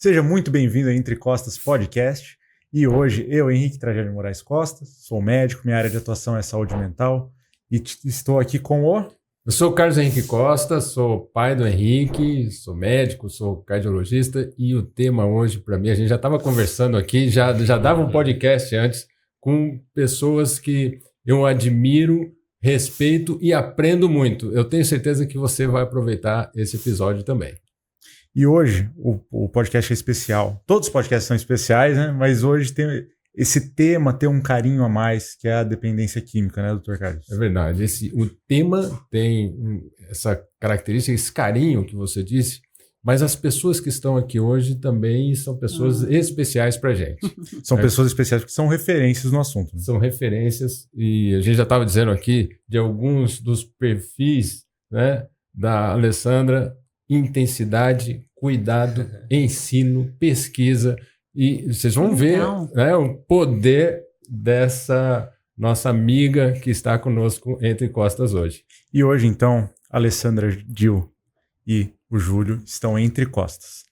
Seja muito bem-vindo ao Entre Costas Podcast. E hoje, eu, Henrique Trajano de Moraes Costa, sou médico, minha área de atuação é saúde mental e estou aqui com o... Eu sou o Carlos Henrique Costa, sou pai do Henrique, sou médico, sou cardiologista e o tema hoje para mim, a gente já estava conversando aqui, já dava um podcast antes com pessoas que eu admiro, respeito e aprendo muito. Eu tenho certeza que você vai aproveitar esse episódio também. E hoje o podcast é especial. Todos os podcasts são especiais, né? Mas hoje esse tema tem um carinho a mais, que é a dependência química, né, doutor Carlos? É verdade. O tema tem essa característica, esse carinho que você disse, mas as pessoas que estão aqui hoje também são pessoas especiais para a gente. São pessoas especiais porque são referências no assunto. Né? São referências e a gente já estava dizendo aqui de alguns dos perfis, né, da Alessandra: intensidade, cuidado, ensino, pesquisa. E vocês vão ver, né, o poder dessa nossa amiga que está conosco entre costas hoje. E hoje, então, a Alessandra Gil e o Júlio estão entre costas.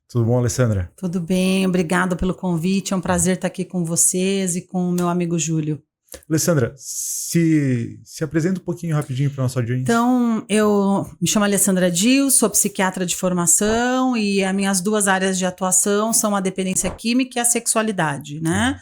Tudo bom, Alessandra? Tudo bem, obrigado pelo convite. É um prazer estar aqui com vocês e com o meu amigo Júlio. Alessandra, se apresenta um pouquinho rapidinho para a nossa audiência. Então, eu me chamo Alessandra Gil, sou psiquiatra de formação e as minhas duas áreas de atuação são a dependência química e a sexualidade, né?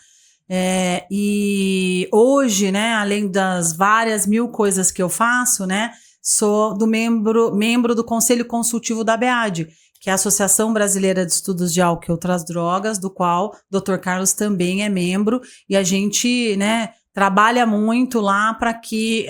E hoje, né, além das várias mil coisas que eu faço, né, sou membro do Conselho Consultivo da ABAD, que é a Associação Brasileira de Estudos de Álcool e Outras Drogas, do qual o Dr. Carlos também é membro, e a gente, né, trabalha muito lá para que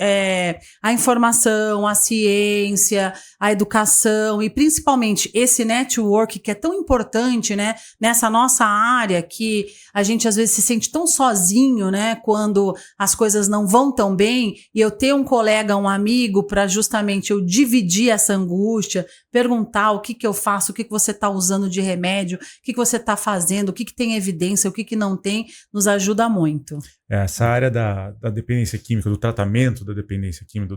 a informação, a ciência, a educação e principalmente esse network que é tão importante, né, nessa nossa área, que a gente às vezes se sente tão sozinho, né, quando as coisas não vão tão bem, e eu ter um colega, um amigo, para justamente eu dividir essa angústia, perguntar o que eu faço, o que você está usando de remédio, o que você está fazendo, o que tem evidência, o que não tem, nos ajuda muito. Essa área da dependência química, do tratamento da dependência química,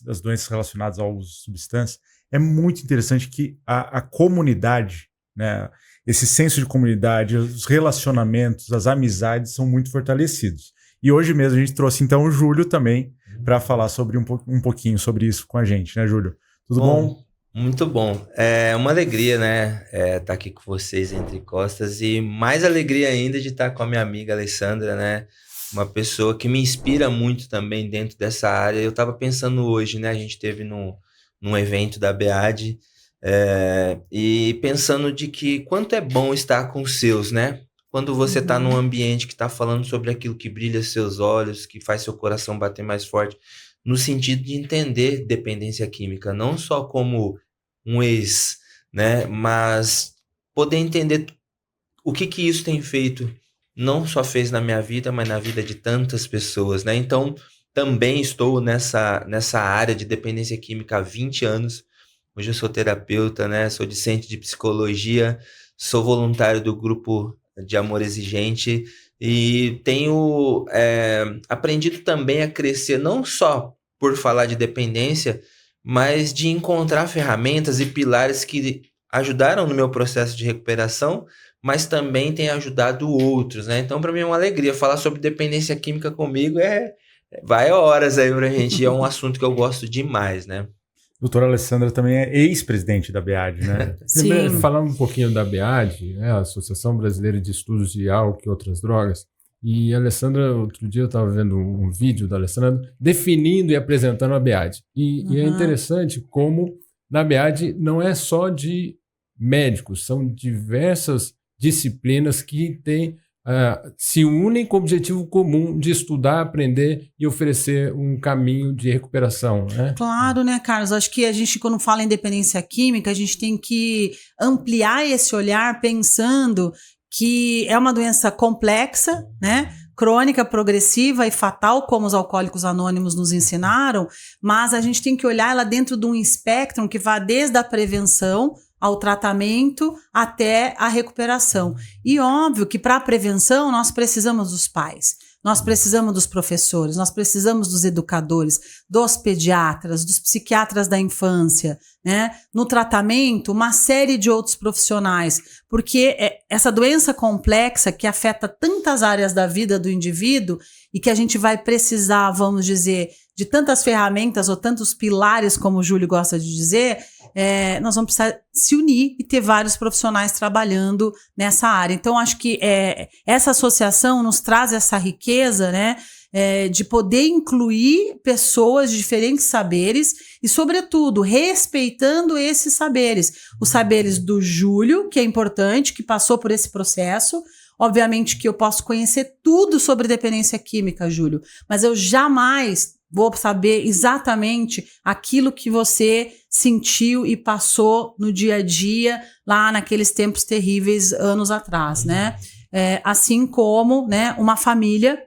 das doenças relacionadas ao uso de substâncias, é muito interessante que a comunidade, né, esse senso de comunidade, os relacionamentos, as amizades são muito fortalecidos. E hoje mesmo a gente trouxe então o Júlio também para falar sobre um pouquinho sobre isso com a gente, né, Júlio? Tudo bom? Muito bom. É uma alegria, né, estar aqui com vocês entre costas, e mais alegria ainda de estar com a minha amiga Alessandra, né? Uma pessoa que me inspira muito também dentro dessa área. Eu estava pensando hoje, né? A gente esteve num evento da ABAD, e pensando de que quanto é bom estar com os seus, né? Quando você está num ambiente que está falando sobre aquilo que brilha seus olhos, que faz seu coração bater mais forte, no sentido de entender dependência química, não só como um ex, né? Mas poder entender o que isso tem feito, não só fez na minha vida, mas na vida de tantas pessoas, né? Então, também estou nessa área de dependência química há 20 anos. Hoje eu sou terapeuta, né? Sou discente de psicologia, sou voluntário do grupo de Amor Exigente e tenho aprendido também a crescer, não só por falar de dependência, mas de encontrar ferramentas e pilares que ajudaram no meu processo de recuperação, mas também tem ajudado outros, né? Então, para mim é uma alegria falar sobre dependência química comigo, vai horas aí pra gente, e é um assunto que eu gosto demais, né? Doutora Alessandra também é ex-presidente da ABAD, né? Sim. Falando um pouquinho da ABAD, né, a Associação Brasileira de Estudos de Álcool e Outras Drogas, e a Alessandra, outro dia eu estava vendo um vídeo da Alessandra definindo e apresentando a ABAD. E é interessante como na ABAD não é só de médicos, são diversas disciplinas que se unem com o objetivo comum de estudar, aprender e oferecer um caminho de recuperação, né? Claro, né, Carlos? Acho que a gente, quando fala em dependência química, a gente tem que ampliar esse olhar pensando que é uma doença complexa, né? Crônica, progressiva e fatal, como os alcoólicos anônimos nos ensinaram, mas a gente tem que olhar ela dentro de um espectro que vai desde a prevenção ao tratamento até a recuperação. E óbvio que para a prevenção nós precisamos dos pais. Nós precisamos dos professores, nós precisamos dos educadores, dos pediatras, dos psiquiatras da infância, né? No tratamento, uma série de outros profissionais, porque essa doença complexa que afeta tantas áreas da vida do indivíduo e que a gente vai precisar, vamos dizer, de tantas ferramentas ou tantos pilares, como o Júlio gosta de dizer, nós vamos precisar se unir e ter vários profissionais trabalhando nessa área. Então, acho que essa associação nos traz essa riqueza, né, de poder incluir pessoas de diferentes saberes e, sobretudo, respeitando esses saberes. Os saberes do Júlio, que é importante, que passou por esse processo. Obviamente que eu posso conhecer tudo sobre dependência química, Júlio, mas eu jamais vou saber exatamente aquilo que você sentiu e passou no dia a dia, lá naqueles tempos terríveis, anos atrás, né? Assim como, né, uma família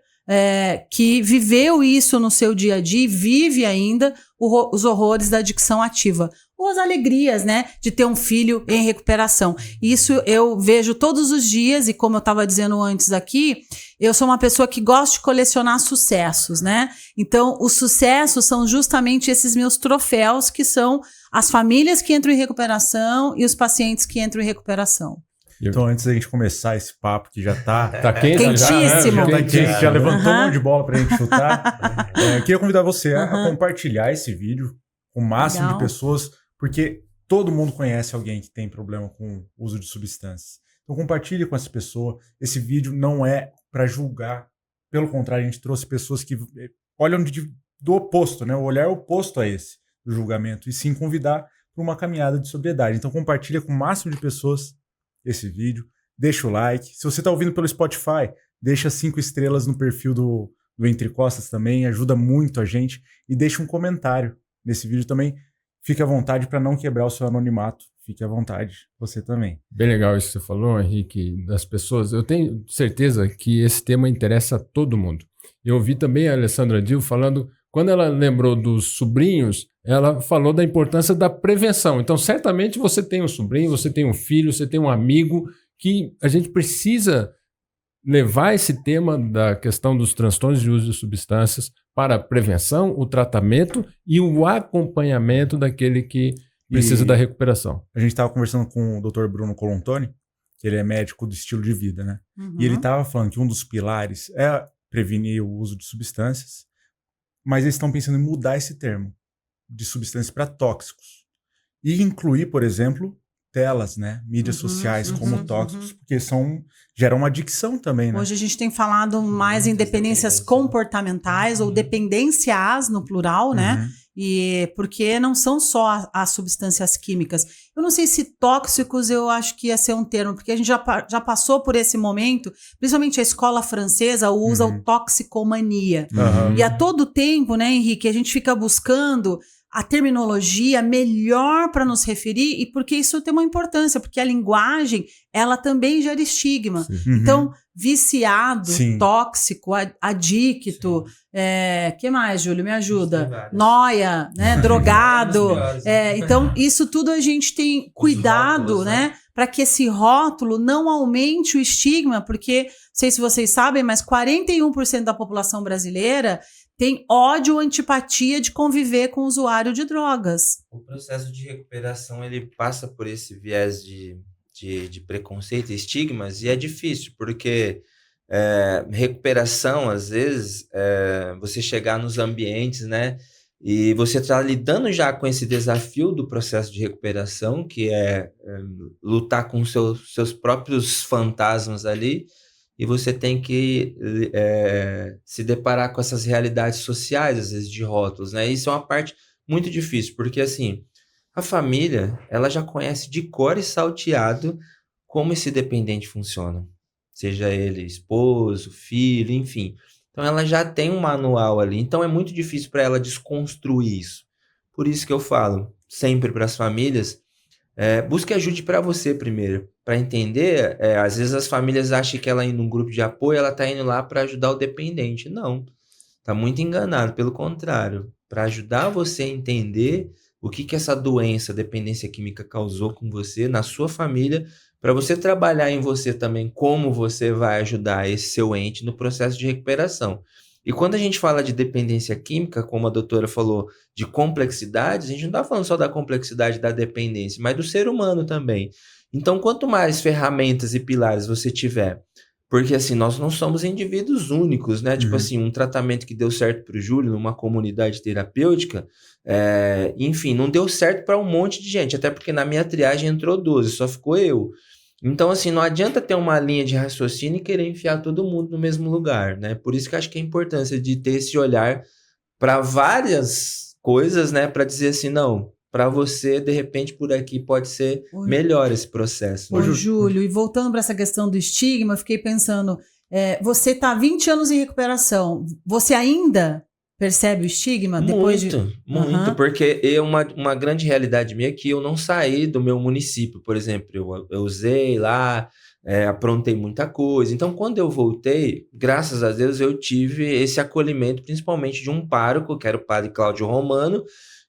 que viveu isso no seu dia a dia e vive ainda os horrores da adicção ativa. Ou as alegrias, né, de ter um filho em recuperação. Isso eu vejo todos os dias, e como eu estava dizendo antes aqui, eu sou uma pessoa que gosta de colecionar sucessos, né? Então, os sucessos são justamente esses meus troféus, que são as famílias que entram em recuperação e os pacientes que entram em recuperação. Então, antes da gente começar esse papo, que já tá quente, quentíssimo. já tá quente, já levantou um monte de bola pra gente chutar, eu queria convidar você a compartilhar esse vídeo com o máximo de pessoas, porque todo mundo conhece alguém que tem problema com o uso de substâncias. Então compartilhe com essa pessoa. Esse vídeo não é para julgar. Pelo contrário, a gente trouxe pessoas que olham do oposto, né? O olhar oposto a esse, do julgamento. E sim convidar para uma caminhada de sobriedade. Então compartilha com o máximo de pessoas esse vídeo. Deixa o like. Se você está ouvindo pelo Spotify, deixa 5 estrelas no perfil do Entre Costas também. Ajuda muito a gente. E deixa um comentário nesse vídeo também. Fique à vontade para não quebrar o seu anonimato. Fique à vontade, você também. Bem legal isso que você falou, Henrique, das pessoas. Eu tenho certeza que esse tema interessa a todo mundo. Eu ouvi também a Alessandra Dil falando, quando ela lembrou dos sobrinhos, ela falou da importância da prevenção. Então, certamente você tem um sobrinho, você tem um filho, você tem um amigo, que a gente precisa levar esse tema da questão dos transtornos de uso de substâncias para a prevenção, o tratamento e o acompanhamento daquele que precisa da recuperação. A gente estava conversando com o Dr. Bruno Colontoni, que ele é médico do estilo de vida, né? E ele estava falando que um dos pilares é prevenir o uso de substâncias, mas eles estão pensando em mudar esse termo de substâncias para tóxicos e incluir, por exemplo, telas, né? Mídias sociais como tóxicos, porque geram uma adicção também, né? Hoje a gente tem falado mais em dependências comportamentais ou dependências no plural, né? E porque não são só as substâncias químicas. Eu não sei se tóxicos eu acho que ia ser um termo, porque a gente já passou por esse momento, principalmente a escola francesa usa o toxicomania. E a todo tempo, né, Henrique, a gente fica buscando a terminologia melhor para nos referir, e porque isso tem uma importância, porque a linguagem, ela também gera estigma. Então, viciado, tóxico, adicto, que mais, Júlio? Me ajuda. Noia, né? Drogado. Então, isso tudo a gente tem cuidado, rótulos, né? Para que esse rótulo não aumente o estigma, porque, não sei se vocês sabem, mas 41% da população brasileira tem ódio ou antipatia de conviver com o usuário de drogas. O processo de recuperação, ele passa por esse viés de preconceito e estigmas, e é difícil, porque recuperação, às vezes, você chegar nos ambientes, né, e você está lidando já com esse desafio do processo de recuperação, que é lutar com seus próprios fantasmas ali, e você tem que se deparar com essas realidades sociais, às vezes, de rótulos, né? Isso é uma parte muito difícil, porque, assim, a família, ela já conhece de cor e salteado como esse dependente funciona. Seja ele esposo, filho, enfim. Então, ela já tem um manual ali. Então, é muito difícil para ela desconstruir isso. Por isso que eu falo sempre para as famílias, busque ajuda para você primeiro, para entender. Às vezes as famílias acham que ela indo num grupo de apoio, ela está indo lá para ajudar o dependente. Não, está muito enganado. Pelo contrário, para ajudar você a entender o que essa doença, dependência química, causou com você, na sua família, para você trabalhar em você também como você vai ajudar esse seu ente no processo de recuperação. E quando a gente fala de dependência química, como a doutora falou, de complexidades, a gente não está falando só da complexidade da dependência, mas do ser humano também. Então, quanto mais ferramentas e pilares você tiver, porque assim, nós não somos indivíduos únicos, né? Tipo assim, um tratamento que deu certo para o Júlio numa comunidade terapêutica, enfim, não deu certo para um monte de gente, até porque na minha triagem entrou 12, só ficou eu. Então, assim, não adianta ter uma linha de raciocínio e querer enfiar todo mundo no mesmo lugar, né? Por isso que eu acho que a importância de ter esse olhar para várias coisas, né? Para dizer assim, não, para você, de repente, por aqui pode ser melhor esse processo. Ô, Né? Júlio, e voltando para essa questão do estigma, eu fiquei pensando, você está há 20 anos em recuperação, você ainda percebe o estigma? Muito, porque uma grande realidade minha é que eu não saí do meu município, por exemplo, eu usei lá, aprontei muita coisa, então quando eu voltei, graças a Deus eu tive esse acolhimento, principalmente de um pároco, que era o padre Cláudio Romano,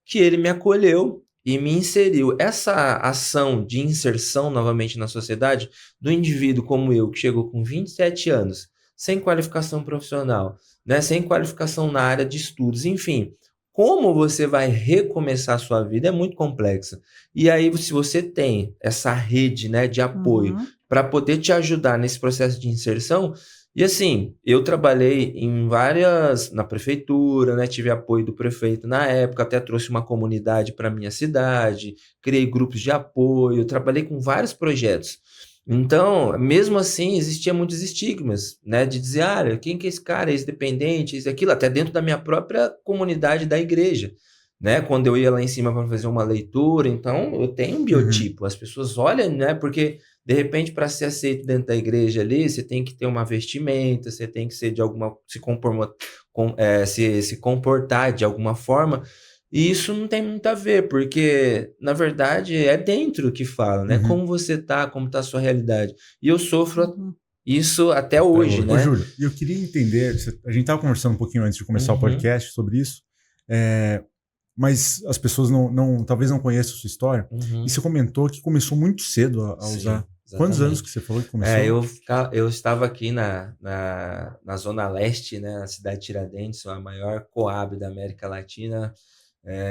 que ele me acolheu e me inseriu. Essa ação de inserção novamente na sociedade do indivíduo como eu, que chegou com 27 anos, sem qualificação profissional, né, sem qualificação na área de estudos, enfim, como você vai recomeçar a sua vida é muito complexa. E aí, se você tem essa rede, né, de apoio para poder te ajudar nesse processo de inserção, e assim, eu trabalhei na prefeitura, né, tive apoio do prefeito na época, até trouxe uma comunidade para minha cidade, criei grupos de apoio, trabalhei com vários projetos. Então, mesmo assim, existia muitos estigmas, né? De dizer, quem que é esse cara? É ex-dependente, isso e aquilo, até dentro da minha própria comunidade da igreja, né? Quando eu ia lá em cima para fazer uma leitura, então eu tenho um biotipo, as pessoas olham, né? Porque, de repente, para ser aceito dentro da igreja ali, você tem que ter uma vestimenta, você tem que ser se comportar de alguma forma. E isso não tem muito a ver, porque, na verdade, é dentro que fala, né? Como você tá, como tá a sua realidade. E eu sofro isso até hoje, né? Ô, Júlio, eu queria entender, a gente estava conversando um pouquinho antes de começar o podcast sobre isso, mas as pessoas talvez não conheçam a sua história, e você comentou que começou muito cedo a usar. Exatamente. Quantos anos que você falou que começou? Eu estava aqui na Zona Leste, né? Na cidade de Tiradentes, a maior Coab da América Latina.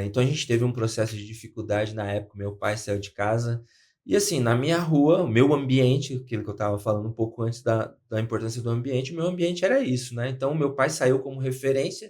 Então a gente teve um processo de dificuldade na época, meu pai saiu de casa, e assim, na minha rua, o meu ambiente, aquilo que eu estava falando um pouco antes da importância do ambiente, o meu ambiente era isso, né? Então meu pai saiu como referência,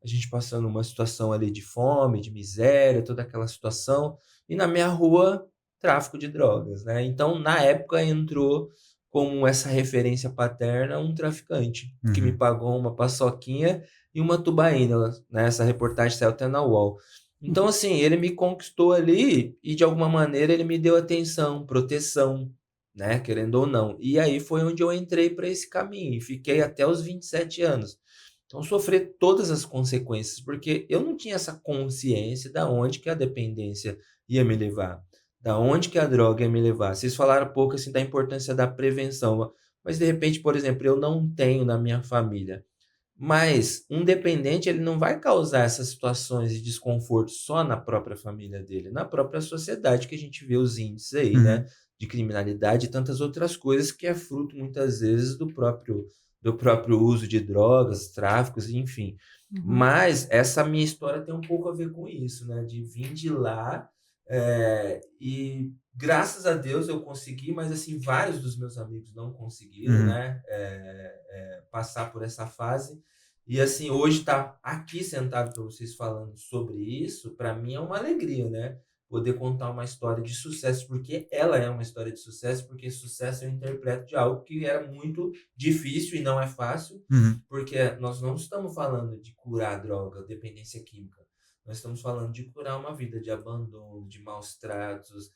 a gente passando uma situação ali de fome, de miséria, toda aquela situação, e na minha rua, tráfico de drogas, né? Então na época entrou como essa referência paterna um traficante, que me pagou uma paçoquinha e uma tubaína, né? Essa reportagem saiu até na UOL. Então, assim, ele me conquistou ali e, de alguma maneira, ele me deu atenção, proteção, né? Querendo ou não. E aí foi onde eu entrei para esse caminho e fiquei até os 27 anos. Então, sofri todas as consequências, porque eu não tinha essa consciência de onde que a dependência ia me levar, da onde que a droga ia me levar. Vocês falaram um pouco, assim, da importância da prevenção, mas, de repente, por exemplo, eu não tenho na minha família. Mas um dependente, ele não vai causar essas situações de desconforto só na própria família dele, na própria sociedade, que a gente vê os índices aí, né? De criminalidade e tantas outras coisas que é fruto, muitas vezes, do próprio uso de drogas, tráficos, enfim. Mas essa minha história tem um pouco a ver com isso, né? De vir de lá e graças a Deus eu consegui, mas assim, vários dos meus amigos não conseguiram, né? Passar por essa fase. E assim, hoje estar aqui sentado para vocês falando sobre isso, para mim é uma alegria, né? Poder contar uma história de sucesso, porque ela é uma história de sucesso, porque sucesso eu interpreto de algo que era muito difícil e não é fácil, porque nós não estamos falando de curar a droga, a dependência química. Nós estamos falando de curar uma vida de abandono, de maus tratos,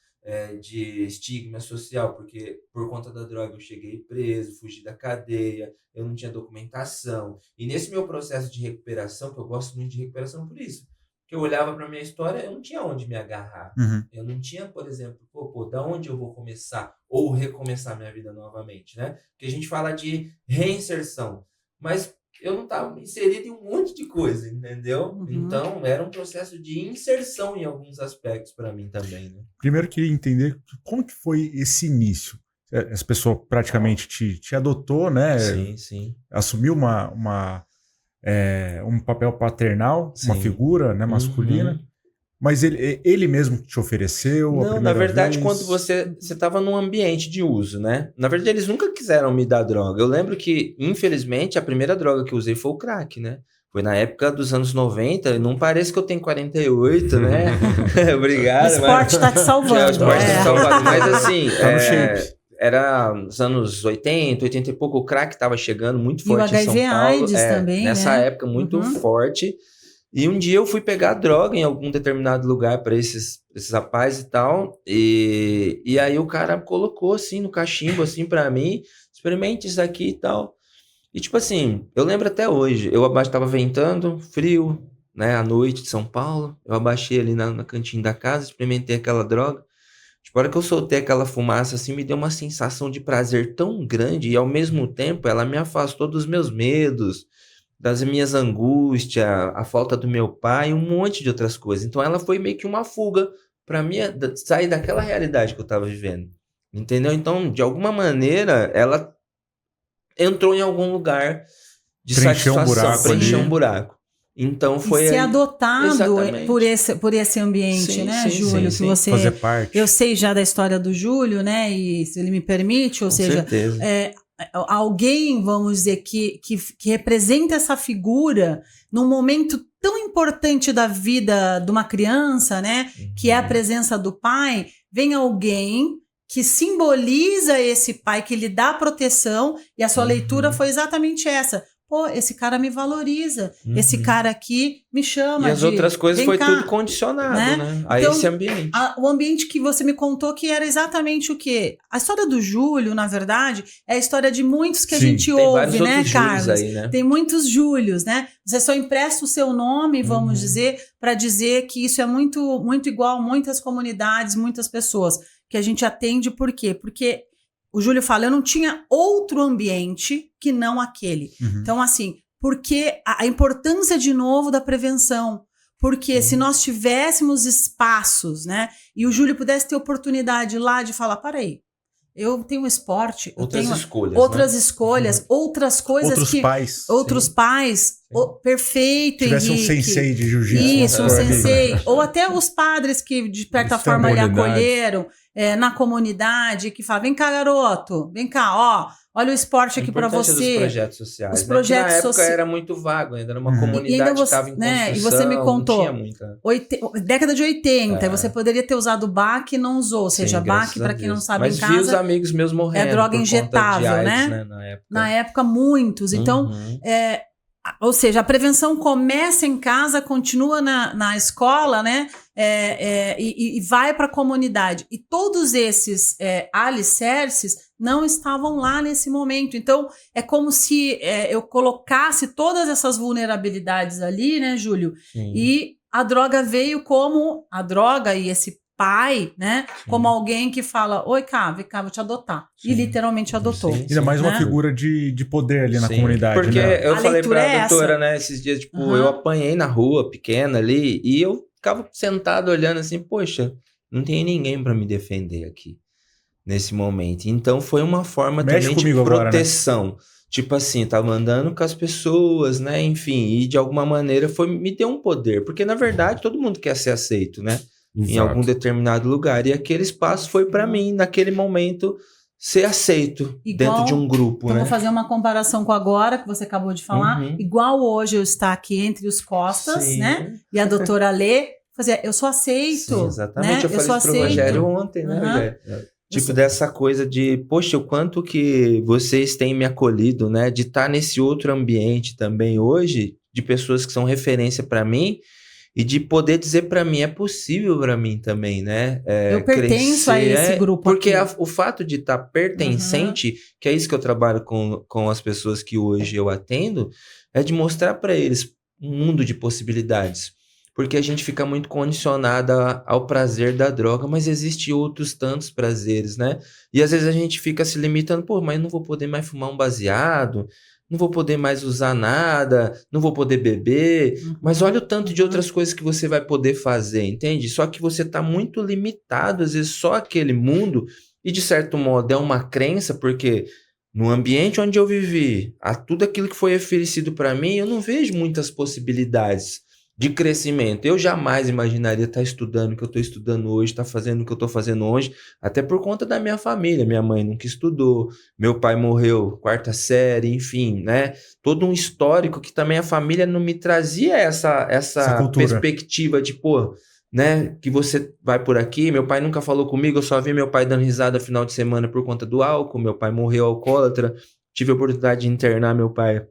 de estigma social, porque por conta da droga eu cheguei preso, fugi da cadeia, eu não tinha documentação. E nesse meu processo de recuperação, que eu gosto muito de recuperação por isso, que eu olhava para minha história, eu não tinha onde me agarrar. Eu não tinha, por exemplo, da onde eu vou começar ou recomeçar minha vida novamente, né? Porque a gente fala de reinserção, mas eu não estava inserido em um monte de coisa, entendeu? Então, era um processo de inserção em alguns aspectos para mim também, né? Primeiro, eu queria entender como que foi esse início. essa pessoa praticamente te adotou, né? Sim. Assumiu um papel paternal, uma Sim. figura, né, masculina. Mas ele mesmo te ofereceu a Não, primeira na verdade, vez? quando você estava num ambiente de uso, né? Na verdade, eles nunca quiseram me dar droga. Eu lembro que, infelizmente, a primeira droga que eu usei foi o crack, né? Foi na época dos anos 90. Não parece que eu tenho 48, né? Obrigado. O esporte tá te salvando. O esporte tá te salvando. Mas assim, Tá no shape. era nos anos 80 e pouco, o crack estava chegando muito E o forte em São HIV Paulo. AIDS também, nessa né? época, muito forte. E um dia eu fui pegar droga em algum determinado lugar para esses rapazes e tal. E aí o cara colocou assim no cachimbo, assim, para mim, experimente isso aqui e tal. E tipo assim, eu lembro até hoje, eu tava ventando, frio, né, à noite de São Paulo. Eu abaixei ali na cantina da casa, experimentei aquela droga. Tipo, a hora que eu soltei aquela fumaça, assim, me deu uma sensação de prazer tão grande. E ao mesmo tempo, ela me afastou dos meus medos, das minhas angústias, a falta do meu pai, um monte de outras coisas. Então ela foi meio que uma fuga para mim sair daquela realidade que eu estava vivendo. Entendeu? Então, de alguma maneira, ela entrou em algum lugar de Preencheu um satisfação, buraco preencheu ali. um buraco. Então foi E ser aí. adotado Exatamente. por esse ambiente, Sim, né, sim, Júlio? sim, Que sim. você. Fazer parte. Eu sei já da história do Júlio, né? E se ele me permite, ou Com seja, certeza. alguém, vamos dizer, que representa essa figura num momento tão importante da vida de uma criança, né? Que é a presença do pai, vem alguém que simboliza esse pai, que lhe dá proteção, e a sua leitura foi exatamente essa. Pô, esse cara me valoriza, esse cara aqui me chama E as outras coisas vem foi cá, tudo condicionado, né? A Então, esse ambiente. O ambiente que você me contou que era exatamente o quê? A história do Júlio, na verdade, é a história de muitos que a Sim. gente Tem ouve, vários né, outros Júlios Carlos? aí, né? Tem muitos Júlios, né? Você só empresta o seu nome, vamos dizer, para dizer que isso é muito, muito igual a muitas comunidades, muitas pessoas que a gente atende. Por quê? Porque o Júlio fala, eu não tinha outro ambiente que não aquele. Então, assim, porque a importância, de novo, da prevenção. Porque se nós tivéssemos espaços, né, e o Júlio pudesse ter oportunidade lá de falar, peraí, eu tenho um esporte, Outras eu tenho escolhas, outras né? escolhas, outras coisas Outros que... pais. Outros pais, perfeito, Tivesse Henrique. um sensei de jiu-jitsu. Isso, um vamos supor ali. sensei. Ou até os padres que, de certa Isso é forma, lhe comunidade. acolheram na comunidade, que falam, vem cá, garoto, vem cá, ó, olha o esporte aqui para Importante dos você. projetos sociais, Os né? projetos Que na época sociais. era muito vago, ainda era uma E comunidade ainda que você, estava em né, construção, e você me contou, não tinha muita... década de 80, você poderia ter usado o BAC e não usou. Ou seja, Sim, BAC, graças a para quem não Deus. sabe, Mas em vi os casa, amigos meus morrendo droga por injetável, conta de AIDS, né? Na época. Na época, muitos. Então, ou seja, a prevenção começa em casa, continua na escola, né? E vai para a comunidade. E todos esses alicerces não estavam lá nesse momento. Então, é como se eu colocasse todas essas vulnerabilidades ali, né, Júlio? Sim. E a droga veio como a droga e esse pai, né? Sim. Como alguém que fala, oi, cá, vem cá, vou te adotar. Sim. E literalmente adotou. Sim. Ainda mais uma né? figura de poder ali na Sim, comunidade. porque né? eu A falei leitura pra é doutora, essa. né, esses dias, tipo, eu apanhei na rua, pequena ali, e eu ficava sentado olhando assim, poxa, não tem ninguém pra me defender aqui, nesse momento. Então foi uma forma Mexe também de comigo agora, né? proteção. Tipo assim, tava andando com as pessoas, né, enfim, e de alguma maneira me deu um poder, porque na verdade todo mundo quer ser aceito, né, em Exato. algum determinado lugar, e aquele espaço foi pra mim, naquele momento, ser aceito Igual- dentro de um grupo, Então, né? vou fazer uma comparação com agora, que você acabou de falar. Uhum. Igual hoje eu estar aqui entre os Costas, Sim. né? E a doutora Lê, fazer, eu sou aceito. Sim, exatamente. Né? Eu falei sou isso pro aceito. Rogério ontem, né, Uhum. Rogério? Tipo, sou- dessa coisa de, poxa, o quanto que vocês têm me acolhido, né? De estar nesse outro ambiente também hoje, de pessoas que são referência para mim, e de poder dizer para mim, é possível para mim também, né? Eu pertenço a esse grupo porque aqui. o fato de estar pertencente, que é isso que eu trabalho com as pessoas que hoje eu atendo, é de mostrar para eles um mundo de possibilidades. Porque a gente fica muito condicionada ao prazer da droga, mas existe outros tantos prazeres, né? E às vezes a gente fica se limitando, pô, mas não vou poder mais fumar um baseado, não vou poder mais usar nada, não vou poder beber, mas olha o tanto de outras coisas que você vai poder fazer, entende? Só que você tá muito limitado, às vezes só aquele mundo, E, de certo modo, é uma crença, porque no ambiente onde eu vivi, a tudo aquilo que foi oferecido para mim, eu não vejo muitas possibilidades de crescimento. Eu jamais imaginaria estar estudando o que eu estou estudando hoje, estar fazendo o que eu estou fazendo hoje, até por conta da minha família. Minha mãe nunca estudou, meu pai morreu 4ª série, enfim, né? Todo um histórico que também a família não me trazia essa perspectiva de, pô, né, que você vai por aqui. Meu pai nunca falou comigo, eu só vi meu pai dando risada final de semana por conta do álcool. Meu pai morreu alcoólatra, tive a oportunidade de internar meu pai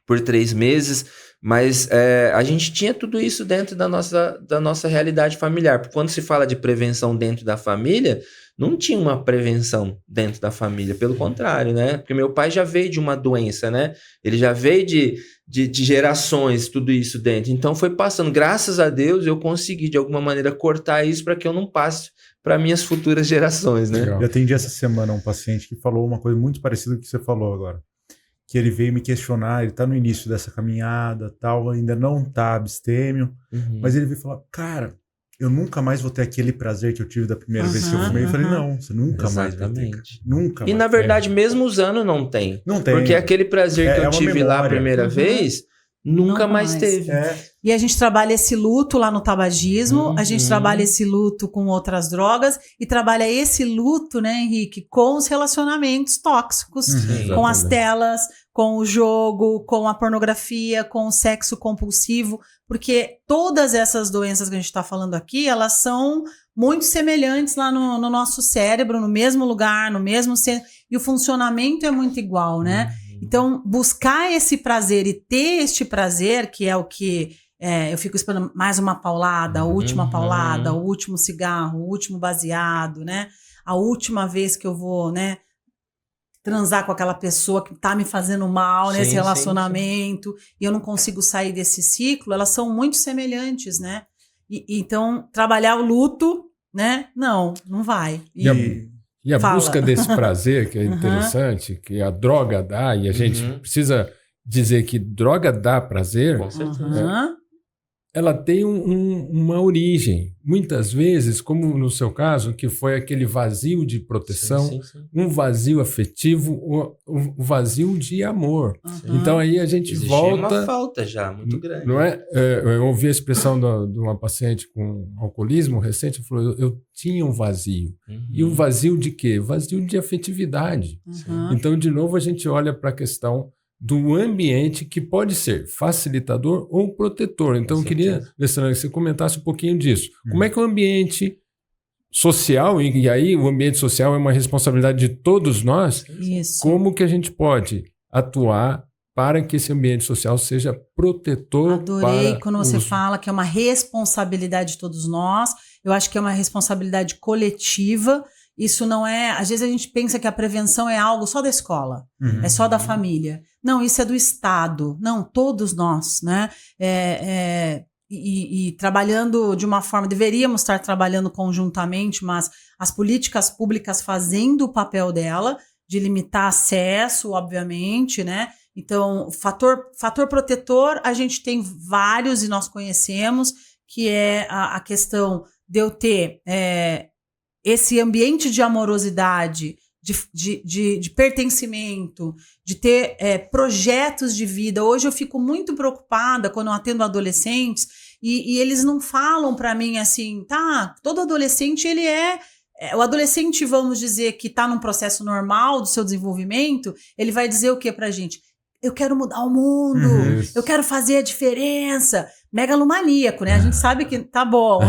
por 3 meses, mas a gente tinha tudo isso dentro da nossa realidade familiar. Porque quando se fala de prevenção dentro da família, não tinha uma prevenção dentro da família, pelo contrário, né? Porque meu pai já veio de uma doença, né? Ele já veio de gerações, tudo isso dentro. Então foi passando, graças a Deus, eu consegui de alguma maneira cortar isso para que eu não passe para minhas futuras gerações, né? Eu atendi essa semana um paciente que falou uma coisa muito parecida com o que você falou agora. Que ele veio me questionar, ele está no início dessa caminhada, tal, ainda não está abstêmio, mas ele veio falar, cara, eu nunca mais vou ter aquele prazer que eu tive da primeira vez que eu fumei. Eu falei, não, você nunca mais vai ter. Nunca mais. E na verdade, mesmo usando, não tem. Não tem. Porque aquele prazer que eu tive lá a primeira vez, nunca mais teve. E a gente trabalha esse luto lá no tabagismo, a gente trabalha esse luto com outras drogas e trabalha esse luto, né, Henrique, com os relacionamentos tóxicos, com as telas, com o jogo, com a pornografia, com o sexo compulsivo, porque todas essas doenças que a gente está falando aqui, elas são muito semelhantes lá no nosso cérebro, no mesmo lugar, no mesmo centro, e o funcionamento é muito igual, né? Então, buscar esse prazer e ter este prazer, que é o que eu fico esperando mais uma paulada, a última paulada, o último cigarro, o último baseado, né? A última vez que eu vou, né, transar com aquela pessoa que tá me fazendo mal nesse relacionamento, e eu não consigo sair desse ciclo, elas são muito semelhantes, né? Então, trabalhar o luto, né? Não vai. E a busca desse prazer, que é interessante, que a droga dá, e a gente precisa dizer que droga dá prazer, com certeza. Ela tem uma origem. Muitas vezes, como no seu caso, que foi aquele vazio de proteção, um vazio afetivo, um vazio de amor. Então aí a gente volta... uma falta já muito grande. Não é? Eu ouvi a expressão de uma paciente com alcoolismo recente, falou, eu tinha um vazio. E um vazio de quê? Vazio de afetividade. Então, de novo, a gente olha para a questão do ambiente que pode ser facilitador ou protetor. Então, eu queria, Alessandra, que você comentasse um pouquinho disso. Como é que o ambiente social, e aí o ambiente social é uma responsabilidade de todos nós, como que a gente pode atuar para que esse ambiente social seja protetor? Adorei quando você fala que é uma responsabilidade de todos nós. Eu acho que é uma responsabilidade coletiva. Isso não é... Às vezes a gente pensa que a prevenção é algo só da escola, é só da família. Não, isso é do Estado. Não, todos nós, né? E trabalhando de uma forma... Deveríamos estar trabalhando conjuntamente, mas as políticas públicas fazendo o papel dela, de limitar acesso, obviamente, né? Então, fator protetor, a gente tem vários e nós conhecemos, que é a questão de eu ter... esse ambiente de amorosidade, de pertencimento, de ter projetos de vida. Hoje eu fico muito preocupada quando eu atendo adolescentes e eles não falam para mim assim, tá, todo adolescente ele o adolescente, vamos dizer, que está num processo normal do seu desenvolvimento, ele vai dizer o que pra gente? Eu quero mudar o mundo, eu quero fazer a diferença. Megalomaníaco, né? A gente sabe que tá bom,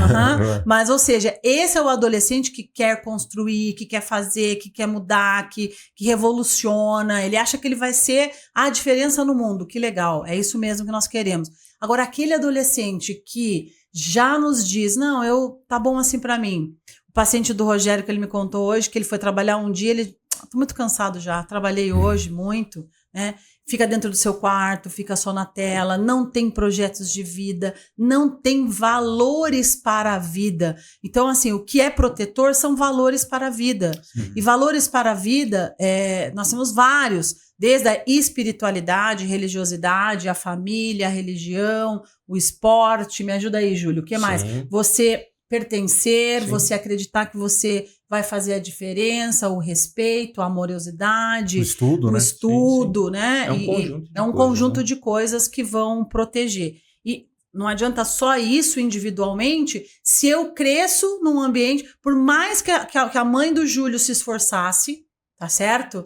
mas, ou seja, esse é o adolescente que quer construir, que quer fazer, que quer mudar, que revoluciona. Ele acha que ele vai ser a diferença no mundo. Que legal, é isso mesmo que nós queremos. Agora, aquele adolescente que já nos diz, não, tá bom assim pra mim. O paciente do Rogério, que ele me contou hoje, que ele foi trabalhar um dia, tô muito cansado já, trabalhei hoje muito, né? Fica dentro do seu quarto, fica só na tela, não tem projetos de vida, não tem valores para a vida. Então, assim, o que é protetor são valores para a vida. E valores para a vida, nós temos vários, desde a espiritualidade, religiosidade, a família, a religião, o esporte. Me ajuda aí, Júlio, o que mais? Você pertencer, Sim. você acreditar que você vai fazer a diferença, o respeito, a amorosidade, O estudo, o né? estudo, né? É um conjunto de é um coisas, conjunto né? de coisas que vão proteger. E não adianta só isso individualmente, se eu cresço num ambiente, por mais que a mãe do Júlio se esforçasse, tá certo?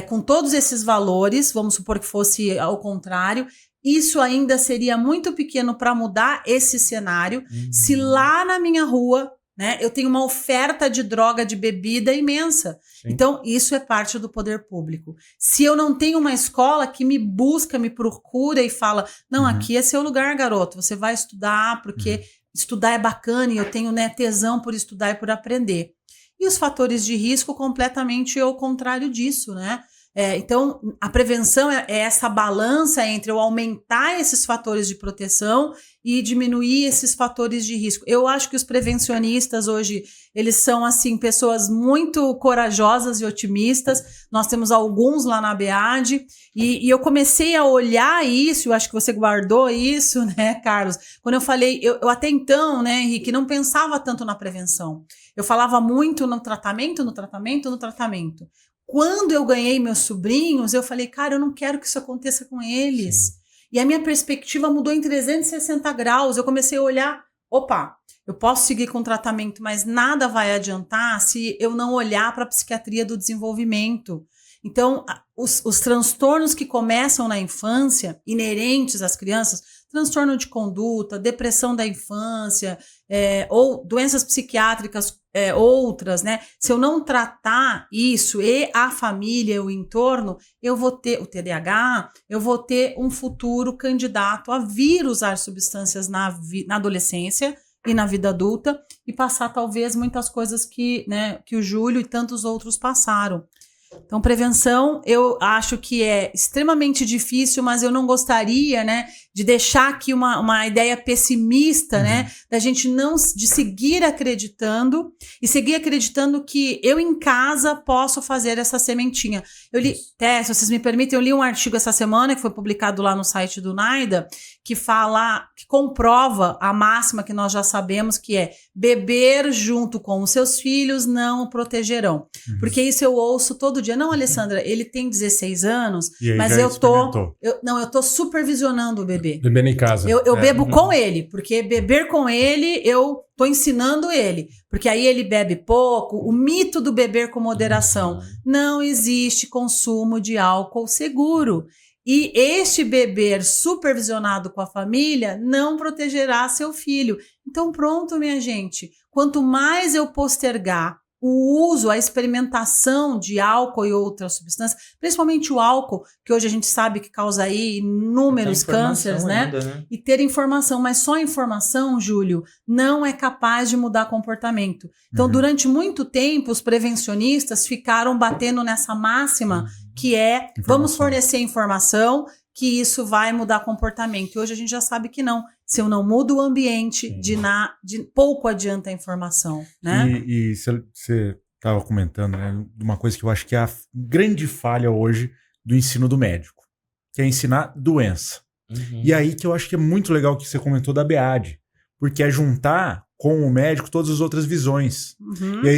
Com todos esses valores, vamos supor que fosse ao contrário, isso ainda seria muito pequeno para mudar esse cenário. Se lá na minha rua, né, eu tenho uma oferta de droga, de bebida imensa. Sim. Então, isso é parte do poder público. Se eu não tenho uma escola que me busca, me procura e fala, não, aqui é seu lugar, garoto, você vai estudar, porque estudar é bacana e eu tenho, né, tesão por estudar e por aprender. E os fatores de risco completamente ao contrário disso, né? Então, a prevenção é essa balança entre eu aumentar esses fatores de proteção e diminuir esses fatores de risco. Eu acho que os prevencionistas hoje, eles são, assim, pessoas muito corajosas e otimistas. Nós temos alguns lá na BEAD e eu comecei a olhar isso, eu acho que você guardou isso, né, Carlos? Quando eu falei, eu até então, né, Henrique, não pensava tanto na prevenção. Eu falava muito no tratamento. Quando eu ganhei meus sobrinhos, eu falei, cara, eu não quero que isso aconteça com eles. Sim. E a minha perspectiva mudou em 360 graus. Eu comecei a olhar, opa, eu posso seguir com tratamento, mas nada vai adiantar se eu não olhar para a psiquiatria do desenvolvimento. Então, os transtornos que começam na infância, inerentes às crianças, transtorno de conduta, depressão da infância, ou doenças psiquiátricas outras, né? Se eu não tratar isso e a família, o entorno, eu vou ter o TDAH, eu vou ter um futuro candidato a vir usar substâncias na adolescência e na vida adulta e passar talvez muitas coisas que o Júlio e tantos outros passaram. Então, prevenção, eu acho que é extremamente difícil, mas eu não gostaria, né, de deixar aqui uma ideia pessimista, né, da gente de seguir acreditando e seguir acreditando que eu em casa posso fazer essa sementinha. Eu li, se vocês me permitem, eu li um artigo essa semana que foi publicado lá no site do NAIDA, que comprova a máxima que nós já sabemos, que é beber junto com os seus filhos não o protegerão. Porque isso eu ouço todo dia. Não, Alessandra, ele tem 16 anos, mas eu tô supervisionando o bebê. Bebendo em casa. Eu bebo com ele, porque beber com ele, eu tô ensinando ele. Porque aí ele bebe pouco. O mito do beber com moderação. Não existe consumo de álcool seguro. E este beber supervisionado com a família não protegerá seu filho. Então pronto, minha gente. Quanto mais eu postergar o uso, a experimentação de álcool e outras substâncias, principalmente o álcool, que hoje a gente sabe que causa aí inúmeros cânceres, né? E ter informação, mas só informação, Júlio, não é capaz de mudar comportamento. Então, durante muito tempo, os prevencionistas ficaram batendo nessa máxima que vamos fornecer informação, que isso vai mudar comportamento. E hoje a gente já sabe que não. Se eu não mudo o ambiente, de pouco adianta a informação, né? E você estava comentando, né, de uma coisa que eu acho que é a grande falha hoje do ensino do médico, que é ensinar doença. E aí que eu acho que é muito legal que você comentou da BEAD, porque é juntar com o médico todas as outras visões. E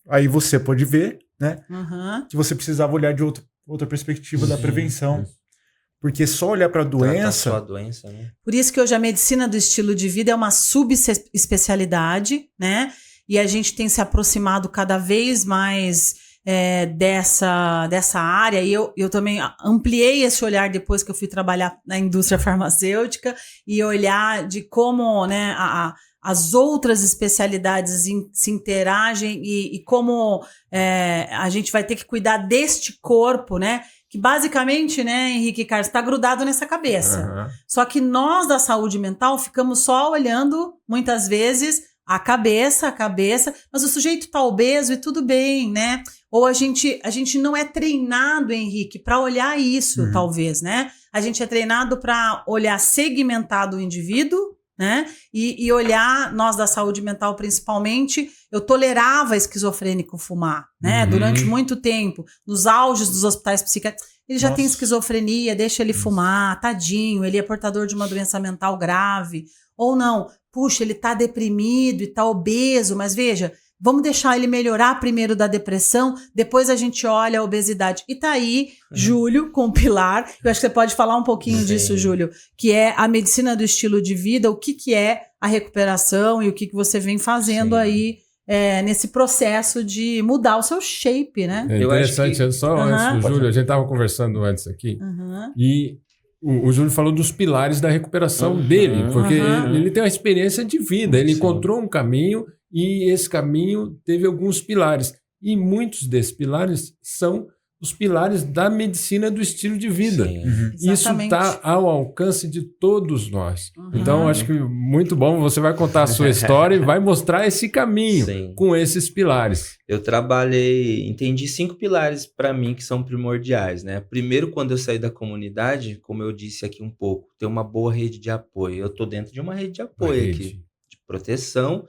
aí você pode ver, né, que você precisava olhar de outra perspectiva da prevenção. Porque só olhar para a doença... Só a doença, né? Por isso que hoje a medicina do estilo de vida é uma subespecialidade, né? E a gente tem se aproximado cada vez mais dessa área. E eu também ampliei esse olhar depois que eu fui trabalhar na indústria farmacêutica e olhar de como, né, as outras especialidades se interagem e como a gente vai ter que cuidar deste corpo, né? Que basicamente, né, Henrique e Carlos, está grudado nessa cabeça. Só que nós da saúde mental ficamos só olhando, muitas vezes, a cabeça, mas o sujeito está obeso e tudo bem, né? Ou a gente não é treinado, Henrique, para olhar isso, talvez, né? A gente é treinado para olhar segmentado o indivíduo, né? E olhar, nós da saúde mental principalmente, eu tolerava esquizofrênico fumar, né? Durante muito tempo, nos auges dos hospitais psiquiátricos. ele já tem Nossa. esquizofrenia, deixa ele fumar, tadinho, ele é portador de uma doença mental grave. Ou não, puxa, ele tá deprimido e tá obeso, mas veja, vamos deixar ele melhorar primeiro da depressão, depois a gente olha a obesidade. E tá aí, Júlio, com o pilar. Eu acho que você pode falar um pouquinho disso, Júlio, que é a medicina do estilo de vida, o que é a recuperação e o que você vem fazendo aí nesse processo de mudar o seu shape, né? É interessante, só antes do Júlio, a gente estava conversando antes aqui, e o Júlio falou dos pilares da recuperação dele, porque ele tem uma experiência de vida, ele encontrou um caminho e esse caminho teve alguns pilares. E muitos desses pilares são os pilares da medicina do estilo de vida. Isso está ao alcance de todos nós. Então, acho que muito bom. Você vai contar a sua história e vai mostrar esse caminho com esses pilares. Eu entendi 5 pilares para mim que são primordiais, né? Primeiro, quando eu saí da comunidade, como eu disse aqui um pouco, ter uma boa rede de apoio. Eu estou dentro de uma rede de apoio aqui, de proteção,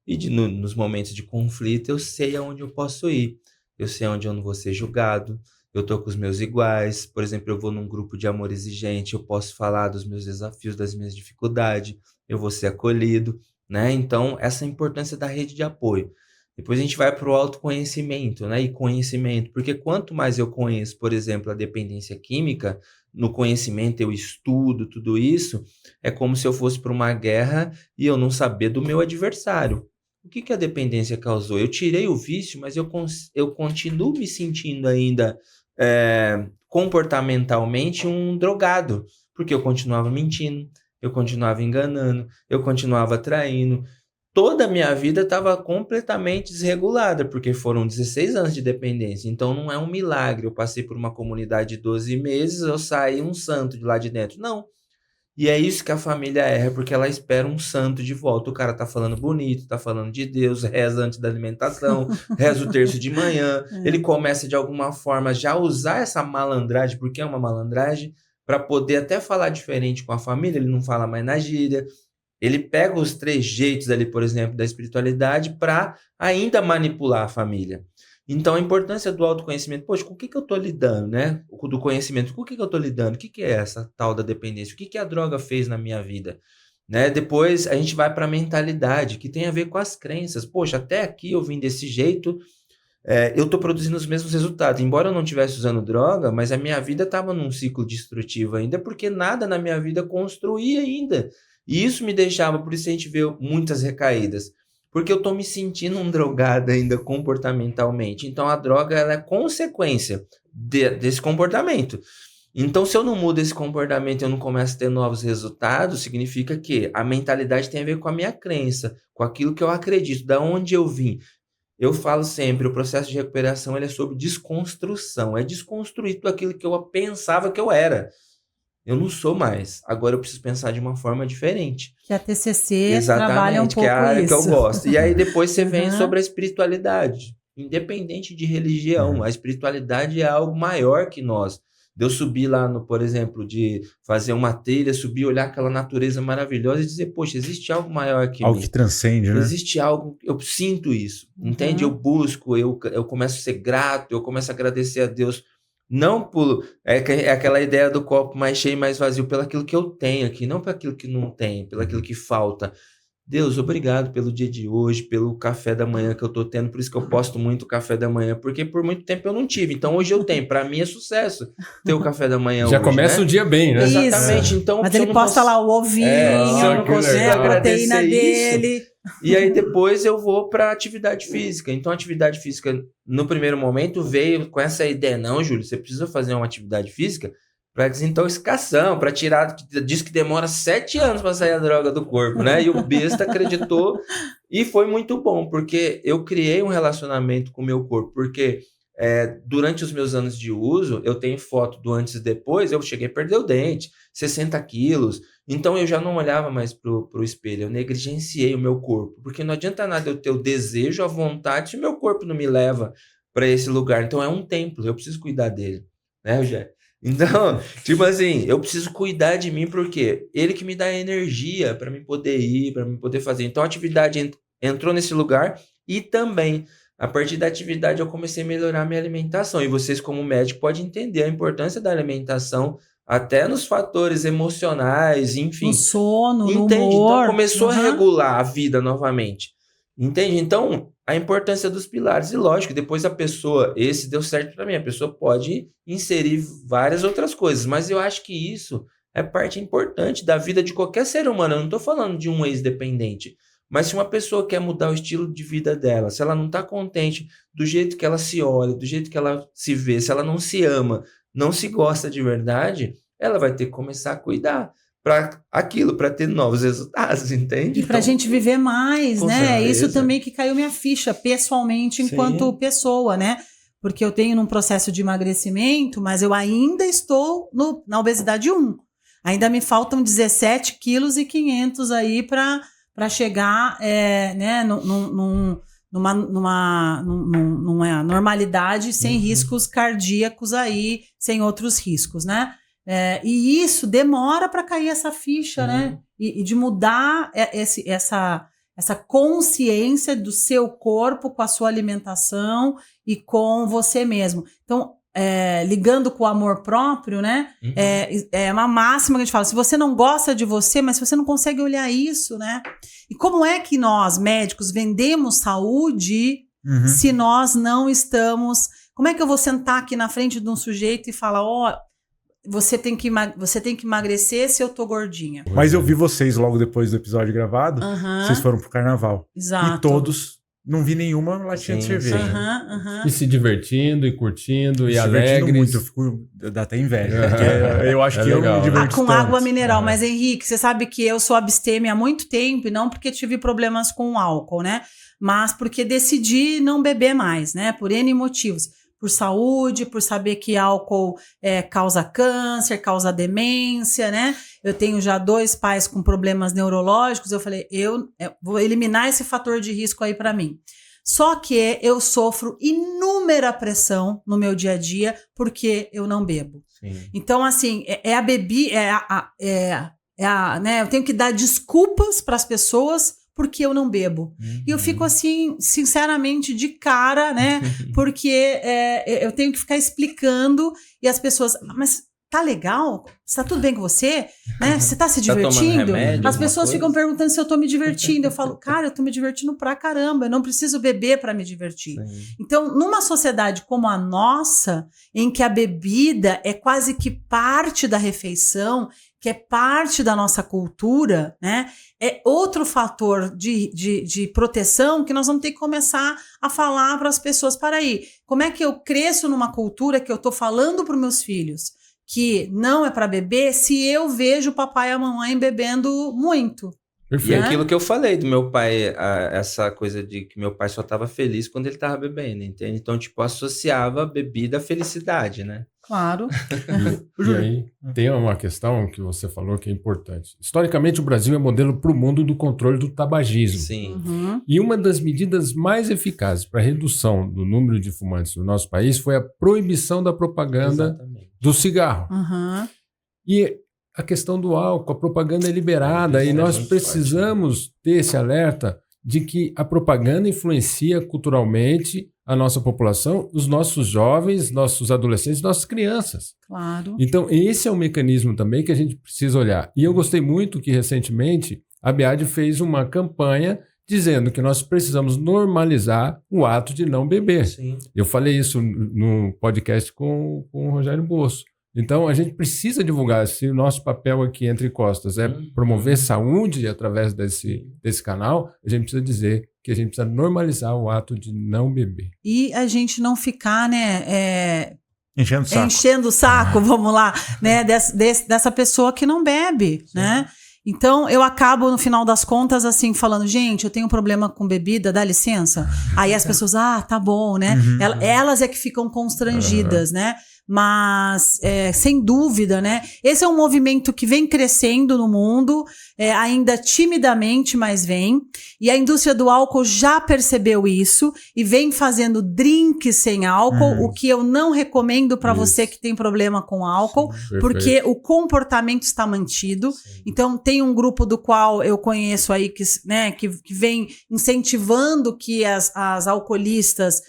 e nos momentos de conflito eu sei aonde eu posso ir. Eu sei onde eu não vou ser julgado, eu tô com os meus iguais. Por exemplo, eu vou num grupo de amor exigente, eu posso falar dos meus desafios, das minhas dificuldades, eu vou ser acolhido, né? Então, essa é a importância da rede de apoio. Depois a gente vai para o autoconhecimento, né? E conhecimento, porque quanto mais eu conheço, por exemplo, a dependência química, no conhecimento eu estudo tudo isso, é como se eu fosse para uma guerra e eu não saber do meu adversário. O que a dependência causou? Eu tirei o vício, mas eu continuo me sentindo ainda comportamentalmente um drogado, porque eu continuava mentindo, eu continuava enganando, eu continuava traindo. Toda a minha vida estava completamente desregulada, porque foram 16 anos de dependência. Então não é um milagre. Eu passei por uma comunidade de 12 meses, eu saí um santo de lá de dentro. Não. E é isso que a família erra, porque ela espera um santo de volta. O cara tá falando bonito, tá falando de Deus, reza antes da alimentação, reza o terço de manhã. Ele começa de alguma forma já a usar essa malandragem, porque é uma malandragem, para poder até falar diferente com a família. Ele não fala mais na gíria. Ele pega os trejeitos ali, por exemplo, da espiritualidade para ainda manipular a família. Então, a importância do autoconhecimento. Poxa, com o que eu estou lidando, né? Do conhecimento, com o que eu estou lidando? O que é essa tal da dependência? O que a droga fez na minha vida? Né? Depois, a gente vai para a mentalidade, que tem a ver com as crenças. Poxa, até aqui eu vim desse jeito, eu estou produzindo os mesmos resultados. Embora eu não estivesse usando droga, mas a minha vida estava num ciclo destrutivo ainda, porque nada na minha vida construía ainda. E isso me deixava, por isso a gente vê muitas recaídas. Porque eu estou me sentindo um drogado ainda comportamentalmente. Então, a droga ela é consequência desse comportamento. Então, se eu não mudo esse comportamento e eu não começo a ter novos resultados, significa que a mentalidade tem a ver com a minha crença, com aquilo que eu acredito, da onde eu vim. Eu falo sempre, o processo de recuperação ele é sobre desconstrução. É desconstruir tudo aquilo que eu pensava que eu era. Eu não sou mais. Agora eu preciso pensar de uma forma diferente. Que a TCC trabalha um pouco isso. Exatamente, que é a área que eu gosto. E aí depois você vem sobre a espiritualidade. Independente de religião, a espiritualidade é algo maior que nós. De eu subir lá, por exemplo, de fazer uma trilha, subir, olhar aquela natureza maravilhosa e dizer, poxa, existe algo maior que algo que transcende, né? Existe algo, eu sinto isso, entende? Eu busco, eu começo a ser grato, eu começo a agradecer a Deus. Não por... É aquela ideia do copo mais cheio e mais vazio, pelo aquilo que eu tenho aqui, não pelo aquilo que não tem, pelo aquilo que falta. Deus, obrigado pelo dia de hoje, pelo café da manhã que eu tô tendo, por isso que eu posto muito o café da manhã, porque por muito tempo eu não tive, então hoje eu tenho. Para mim é sucesso ter o café da manhã já hoje, começa, né? O dia bem, né? Exatamente. Então, mas ele posta lá o ovinho, eu não consigo a proteína dele. E aí depois eu vou para atividade física. Então a atividade física, no primeiro momento, veio com essa ideia, não, Júlio, você precisa fazer uma atividade física para desintoxicação, para tirar, diz que demora 7 anos para sair a droga do corpo, né? E o besta acreditou e foi muito bom, porque eu criei um relacionamento com o meu corpo, porque durante os meus anos de uso, eu tenho foto do antes e depois, eu cheguei a perder o dente, 60 quilos, então eu já não olhava mais pro espelho, eu negligenciei o meu corpo, porque não adianta nada eu ter o desejo, a vontade, se o meu corpo não me leva para esse lugar, então é um templo, eu preciso cuidar dele, né, Rogério? Então, tipo assim, eu preciso cuidar de mim, porque ele que me dá energia para mim poder ir, para mim poder fazer. Então, a atividade entrou nesse lugar e também A partir da atividade eu comecei a melhorar a minha alimentação. E vocês, como médico, podem entender a importância da alimentação até nos fatores emocionais, enfim. No sono, no Entende? humor. Então começou a regular a vida novamente. Entende? Então, a importância dos pilares. E lógico, depois a pessoa, esse deu certo para mim, a pessoa pode inserir várias outras coisas, mas eu acho que isso é parte importante da vida de qualquer ser humano. Eu não estou falando de um ex-dependente, mas se uma pessoa quer mudar o estilo de vida dela, se ela não está contente do jeito que ela se olha, do jeito que ela se vê, se ela não se ama, não se gosta de verdade, ela vai ter que começar a cuidar para aquilo, para ter novos resultados, entende? E para a gente viver mais, né? certeza. Isso também que caiu minha ficha, pessoalmente, enquanto pessoa, né? Porque eu tenho num processo de emagrecimento, mas eu ainda estou na obesidade 1. Ainda me faltam 17,5 kg aí para chegar né, numa normalidade sem riscos cardíacos aí, sem outros riscos, né? E isso demora para cair essa ficha, né? E de mudar essa consciência do seu corpo com a sua alimentação e com você mesmo. Então, ligando com o amor próprio, né? É uma máxima que a gente fala, se você não gosta de você, mas se você não consegue olhar isso, né? E como é que nós, médicos, vendemos saúde se nós não estamos... Como é que eu vou sentar aqui na frente de um sujeito e falar, você tem que emagrecer se eu tô gordinha? Mas eu vi vocês logo depois do episódio gravado, vocês foram pro carnaval. Exato. E todos, não vi nenhuma latinha de cerveja. E se divertindo e curtindo e Se divertindo alegres. muito, dá até inveja. Porque eu acho que eu me diverti com tanto. água mineral. Mas, Henrique, você sabe que eu sou abstêmia há muito tempo, e não porque tive problemas com o álcool, né? Mas porque decidi não beber mais, né? Por N motivos. Por saúde, por saber que álcool causa câncer, causa demência, né? Eu tenho já 2 pais com problemas neurológicos, eu falei, eu vou eliminar esse fator de risco aí para mim. Só que eu sofro inúmera pressão no meu dia a dia porque eu não bebo. Sim. Então, assim, a bebida, né? Eu tenho que dar desculpas para as pessoas porque eu não bebo. E eu fico assim, sinceramente, de cara, né? Porque eu tenho que ficar explicando e as pessoas... Mas tá legal? Tá tudo bem com você? Né? Você tá se divertindo? Remédio, as pessoas coisa? ficam perguntando se eu tô me divertindo. Eu falo, cara, eu tô me divertindo pra caramba. Eu não preciso beber para me divertir. Sim. Então, numa sociedade como a nossa, em que a bebida é quase que parte da refeição, que é parte da nossa cultura, né? É outro fator de proteção que nós vamos ter que começar a falar para as pessoas. Para aí, como é que eu cresço numa cultura que eu estou falando para os meus filhos que não é para beber se eu vejo o papai e a mamãe bebendo muito? E aquilo que eu falei do meu pai, essa coisa de que meu pai só estava feliz quando ele estava bebendo, entende? Então, tipo, associava a bebida à felicidade, né? Claro. E aí tem uma questão que você falou que é importante. Historicamente, o Brasil é modelo para o mundo do controle do tabagismo. Sim. E uma das medidas mais eficazes para a redução do número de fumantes no nosso país foi a proibição da propaganda do cigarro. E a questão do álcool, a propaganda é liberada e nós precisamos ter esse alerta de que a propaganda influencia culturalmente a nossa população, os nossos jovens, nossos adolescentes, nossas crianças. Claro. Então, esse é um mecanismo também que a gente precisa olhar. E eu gostei muito que, recentemente, a BEAD fez uma campanha dizendo que nós precisamos normalizar o ato de não beber. Sim. Eu falei isso no podcast com o Rogério Bosso. Então, a gente precisa divulgar. Se o nosso papel aqui entre costas é promover saúde através desse canal, a gente precisa dizer que a gente precisa normalizar o ato de não beber. E a gente não ficar, né, enchendo o saco, vamos lá, né, dessa pessoa que não bebe, né? Então, eu acabo, no final das contas, assim, falando, gente, eu tenho um problema com bebida, dá licença? Aí as pessoas, tá bom, né? Elas é que ficam constrangidas, né? mas sem dúvida, né? Esse é um movimento que vem crescendo no mundo, ainda timidamente, mas vem. E a indústria do álcool já percebeu isso e vem fazendo drinks sem álcool, o que eu não recomendo para você que tem problema com álcool, porque o comportamento está mantido. Sim. Então, tem um grupo do qual eu conheço aí que vem incentivando que as alcoolistas,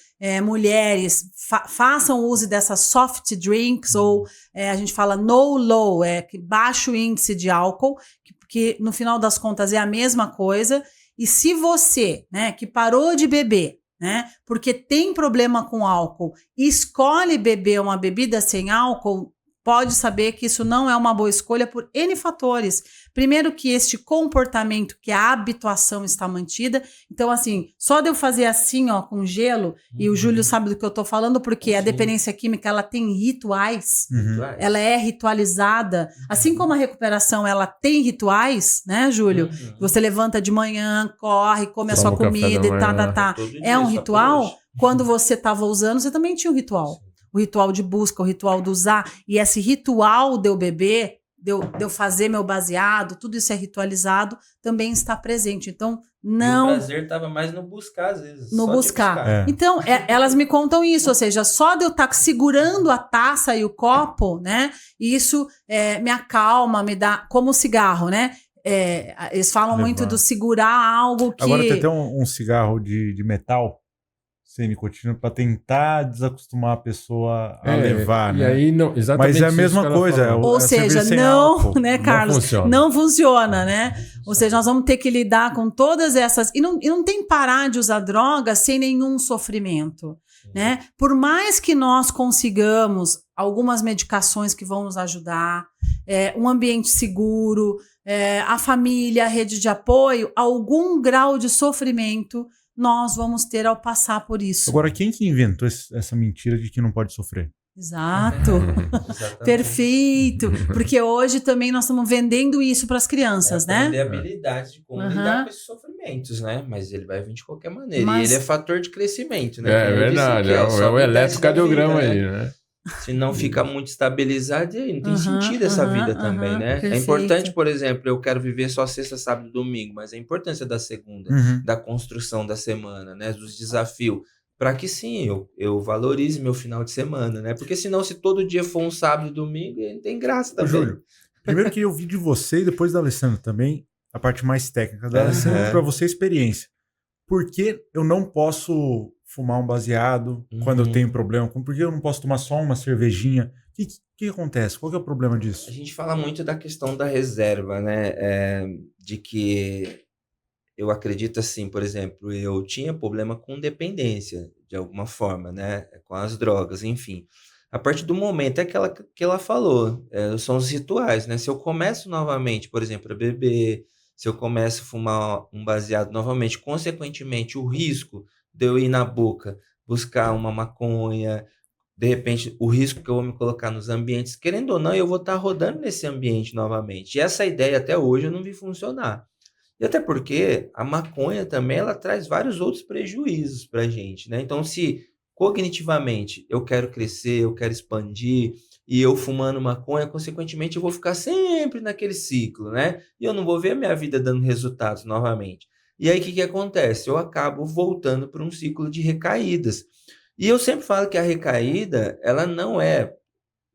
mulheres, façam uso dessas soft drinks, ou a gente fala no low, baixo índice de álcool, que no final das contas é a mesma coisa. E se você, né, que parou de beber, né, porque tem problema com álcool, escolhe beber uma bebida sem álcool, pode saber que isso não é uma boa escolha por N fatores. Primeiro que este comportamento, que a habituação está mantida. Então, assim, só de eu fazer assim, ó, com gelo, e o Júlio sabe do que eu tô falando, porque a dependência química, ela tem rituais, ela é ritualizada. Assim como a recuperação, ela tem rituais, né, Júlio? Você levanta de manhã, corre, come a sua comida e tá. É um ritual. Quando você estava usando, você também tinha um ritual. O ritual de busca, o ritual do usar, e esse ritual de eu beber, de eu fazer meu baseado, tudo isso é ritualizado, também está presente. Então, não... E o prazer estava mais no buscar, às vezes. No buscar. Então, elas me contam isso, ou seja, só de eu estar segurando a taça e o copo, né, isso me acalma, me dá, como o cigarro, né? Eles falam muito do segurar algo que... Agora tem até um cigarro de metal, sem nicotina, para tentar desacostumar a pessoa a levar, e né? Aí não, exatamente. Mas é a mesma coisa. Ou seja, não, né, Carlos? Não funciona, né? Ou seja, nós vamos ter que lidar com todas essas... E não tem que parar de usar drogas sem nenhum sofrimento, né? Por mais que nós consigamos algumas medicações que vão nos ajudar, um ambiente seguro, a família, a rede de apoio, algum grau de sofrimento nós vamos ter ao passar por isso. Agora, quem que inventou essa mentira de que não pode sofrer? Exato. Perfeito. Porque hoje também nós estamos vendendo isso para as crianças, né? Aprender habilidade de como lidar com esses sofrimentos, né? Mas ele vai vir de qualquer maneira. E ele é fator de crescimento, né? É verdade. É o eletrocardiograma aí, né? Se não fica muito estabilizado, aí não tem sentido essa vida também, né? Perfeito. É importante, por exemplo, eu quero viver só sexta, sábado e domingo, mas a importância da segunda, da construção da semana, né? Dos desafios, para que sim, eu valorize meu final de semana, né? Porque senão, se todo dia for um sábado e domingo, não tem graça também. Júlio, primeiro que eu vi de você e depois da Alessandra também, a parte mais técnica da Alessandra, para você, experiência. Por que eu não posso fumar um baseado quando eu tenho problema? Por que eu não posso tomar só uma cervejinha? O que acontece? Qual que é o problema disso? A gente fala muito da questão da reserva, né? De que eu acredito assim, por exemplo, eu tinha problema com dependência, de alguma forma, né? Com as drogas, enfim. A partir do momento que ela falou, são os rituais, né? Se eu começo novamente, por exemplo, a beber, se eu começo a fumar um baseado novamente, consequentemente, o risco de eu ir na boca, buscar uma maconha, de repente, o risco que eu vou me colocar nos ambientes, querendo ou não, eu vou estar rodando nesse ambiente novamente. E essa ideia até hoje eu não vi funcionar. E até porque a maconha também, ela traz vários outros prejuízos para a gente, né? Então, se cognitivamente eu quero crescer, eu quero expandir, e eu fumando maconha, consequentemente, eu vou ficar sempre naquele ciclo, né? E eu não vou ver a minha vida dando resultados novamente. E aí, o que acontece? Eu acabo voltando para um ciclo de recaídas. E eu sempre falo que a recaída, ela não é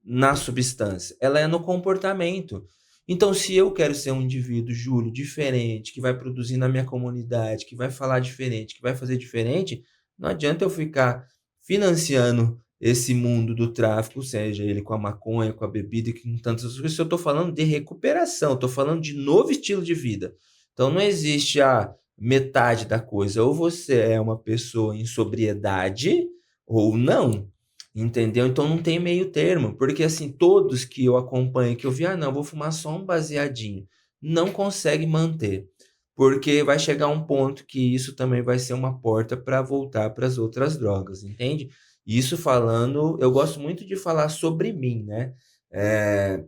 na substância, ela é no comportamento. Então, se eu quero ser um indivíduo, Júlio, diferente, que vai produzir na minha comunidade, que vai falar diferente, que vai fazer diferente, não adianta eu ficar financiando esse mundo do tráfico, seja ele com a maconha, com a bebida, com tantas coisas. Eu estou falando de recuperação, estou falando de novo estilo de vida. Então, não existe a metade da coisa. Ou você é uma pessoa em sobriedade, ou não. Entendeu? Então, não tem meio termo. Porque, assim, todos que eu acompanho, que eu vi, não, vou fumar só um baseadinho, não consegue manter. Porque vai chegar um ponto que isso também vai ser uma porta para voltar para as outras drogas, entende? Isso falando, eu gosto muito de falar sobre mim, né?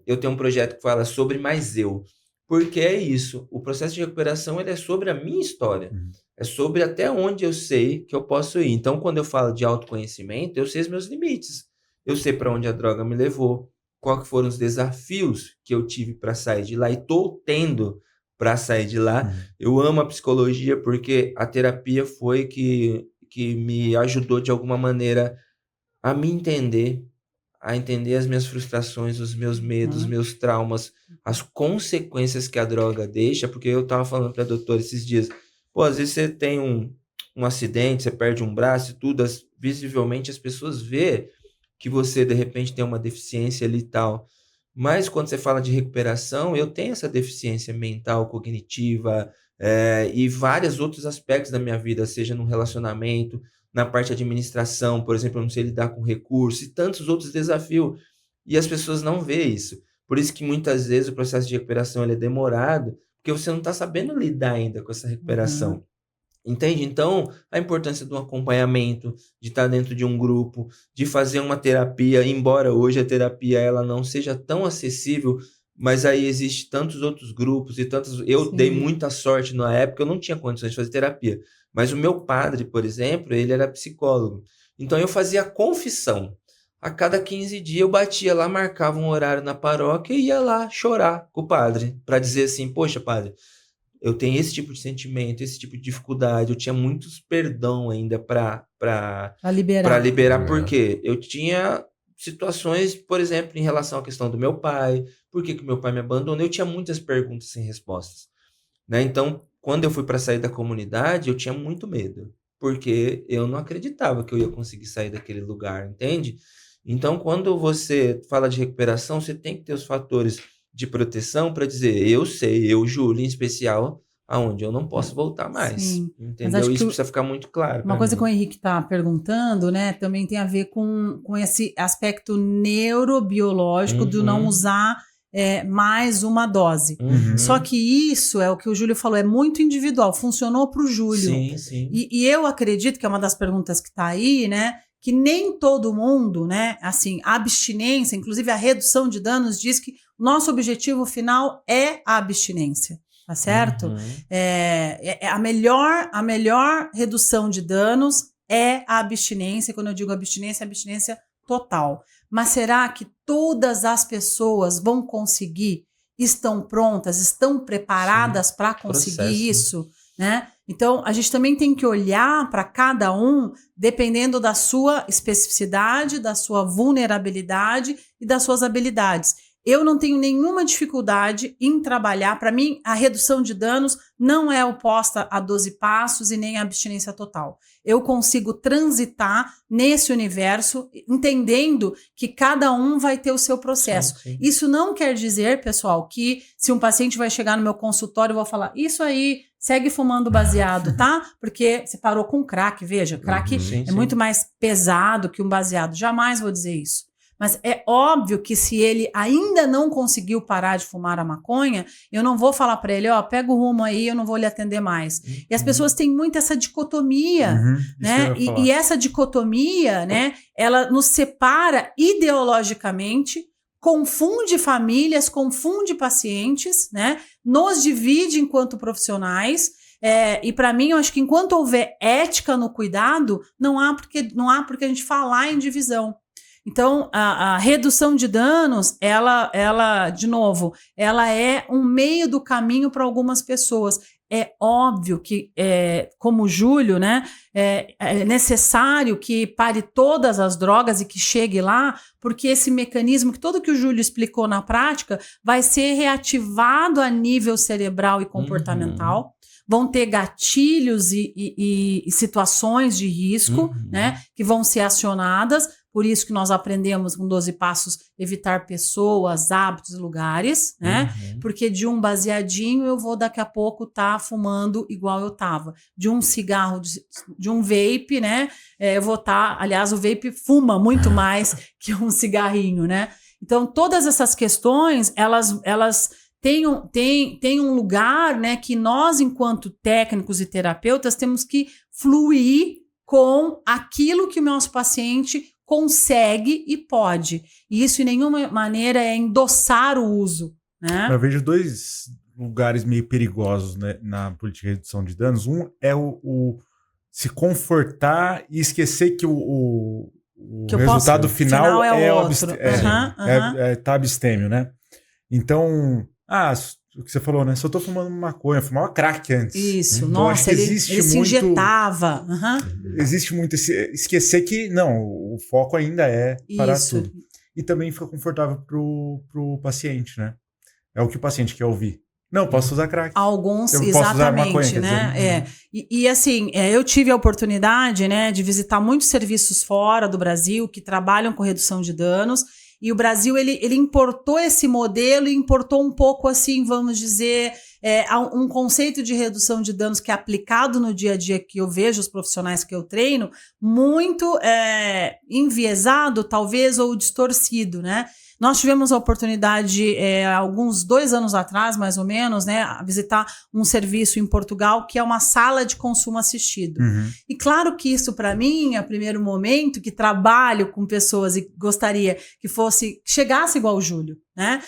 Eu tenho um projeto que fala sobre mais eu. Porque é isso, o processo de recuperação ele é sobre a minha história. É sobre até onde eu sei que eu posso ir. Então, quando eu falo de autoconhecimento, eu sei os meus limites. eu sei para onde a droga me levou, quais que foram os desafios que eu tive para sair de lá e estou tendo para sair de lá. Eu amo a psicologia porque a terapia foi que me ajudou de alguma maneira a me entender, a entender as minhas frustrações, os meus medos, os meus traumas, as consequências que a droga deixa, porque eu tava falando pra doutora esses dias, pô, às vezes você tem um acidente, você perde um braço e tudo, visivelmente as pessoas vê que você, de repente, tem uma deficiência ali e tal, mas quando você fala de recuperação, eu tenho essa deficiência mental, cognitiva, e vários outros aspectos da minha vida, seja no relacionamento, na parte de administração, por exemplo, eu não sei lidar com recursos e tantos outros desafios. E as pessoas não veem isso. Por isso que muitas vezes o processo de recuperação ele é demorado, porque você não está sabendo lidar ainda com essa recuperação. Entende? Então, a importância do acompanhamento, de estar dentro de um grupo, de fazer uma terapia, embora hoje a terapia ela não seja tão acessível, mas aí existe tantos outros grupos e tantos... Eu dei muita sorte na época, eu não tinha condições de fazer terapia. Mas o meu padre, por exemplo, ele era psicólogo. Então eu fazia confissão. A cada 15 dias eu batia lá, marcava um horário na paróquia e ia lá chorar com o padre. Para dizer assim, poxa, padre, eu tenho esse tipo de sentimento, esse tipo de dificuldade. Eu tinha muitos perdão ainda para liberar. Porque eu tinha situações, por exemplo, em relação à questão do meu pai. Por que que meu pai me abandonou? Eu tinha muitas perguntas sem respostas. Né? Então, quando eu fui para sair da comunidade, eu tinha muito medo, porque eu não acreditava que eu ia conseguir sair daquele lugar, entende? Então, quando você fala de recuperação, você tem que ter os fatores de proteção para dizer, eu sei, eu, Júlio, em especial, aonde eu não posso voltar mais. Sim. Entendeu? Isso precisa ficar muito claro. Uma coisa que o Henrique está perguntando, né, também tem a ver com esse aspecto neurobiológico do não usar mais uma dose. Só que isso é o que o Júlio falou, é muito individual, funcionou para o Júlio. Sim, sim. E eu acredito que é uma das perguntas que está aí, né, que nem todo mundo, né, assim, a abstinência, inclusive a redução de danos, diz que o nosso objetivo final é a abstinência. Tá certo? A melhor redução de danos é a abstinência. Quando eu digo abstinência, é abstinência total. Mas será que todas as pessoas vão conseguir, estão prontas, estão preparadas para conseguir isso? Né? Então, a gente também tem que olhar para cada um, dependendo da sua especificidade, da sua vulnerabilidade e das suas habilidades. Eu não tenho nenhuma dificuldade em trabalhar. Para mim, a redução de danos não é oposta a 12 passos e nem a abstinência total. Eu consigo transitar nesse universo, entendendo que cada um vai ter o seu processo. Sim. Isso não quer dizer, pessoal, que se um paciente vai chegar no meu consultório, eu vou falar, isso aí, segue fumando baseado, tá? Porque você parou com crack, veja, crack é muito mais pesado que um baseado. Jamais vou dizer isso. Mas é óbvio que se ele ainda não conseguiu parar de fumar a maconha, eu não vou falar para ele, ó, pega o rumo aí, eu não vou lhe atender mais. E as pessoas têm muito essa dicotomia, né? E essa dicotomia, né, ela nos separa ideologicamente, confunde famílias, confunde pacientes, né? Nos divide enquanto profissionais. E para mim, eu acho que enquanto houver ética no cuidado, não há porque a gente falar em divisão. Então, a redução de danos, ela, de novo, ela é um meio do caminho para algumas pessoas. É óbvio que, como o Júlio, né, é necessário que pare todas as drogas e que chegue lá, porque esse mecanismo, que todo que o Júlio explicou na prática, vai ser reativado a nível cerebral e comportamental. Vão ter gatilhos e situações de risco, né, que vão ser acionadas. Por isso que nós aprendemos com 12 passos evitar pessoas, hábitos e lugares, né? Porque de um baseadinho eu vou daqui a pouco estar fumando igual eu estava. De um cigarro, de um vape, né? Eu vou estar... Aliás, o vape fuma muito mais que um cigarrinho, né? Então, todas essas questões, elas têm um lugar, né? Que nós, enquanto técnicos e terapeutas, temos que fluir com aquilo que o nosso paciente consegue e pode. E isso, em nenhuma maneira, é endossar o uso. Né? Eu vejo dois lugares meio perigosos, né, na política de redução de danos. Um é o se confortar e esquecer que o Que eu resultado posso- final é o outro. tá abstêmio, né? Então, o que você falou, né? Se eu tô fumando maconha, eu fumava crack antes. Isso, Então, acho nossa, que ele existe se muito- injetava. Existe muito esquecer que, não, o foco ainda é parar Isso. tudo. E também fica confortável pro paciente, né? É o que o paciente quer ouvir. Não, posso usar crack. Alguns, Eu posso usar exatamente, maconha, quer né? dizer. E assim, eu tive a oportunidade, né, de visitar muitos serviços fora do Brasil que trabalham com redução de danos. E o Brasil, ele importou esse modelo e importou um pouco, assim, vamos dizer, um conceito de redução de danos que é aplicado no dia a dia, que eu vejo os profissionais que eu treino, muito enviesado, talvez, ou distorcido, né? Nós tivemos a oportunidade, alguns 2 anos atrás, mais ou menos, né, a visitar um serviço em Portugal que é uma sala de consumo assistido. Uhum. E claro que isso, para mim, a primeiro momento, que trabalho com pessoas e gostaria que chegasse igual o Júlio, né?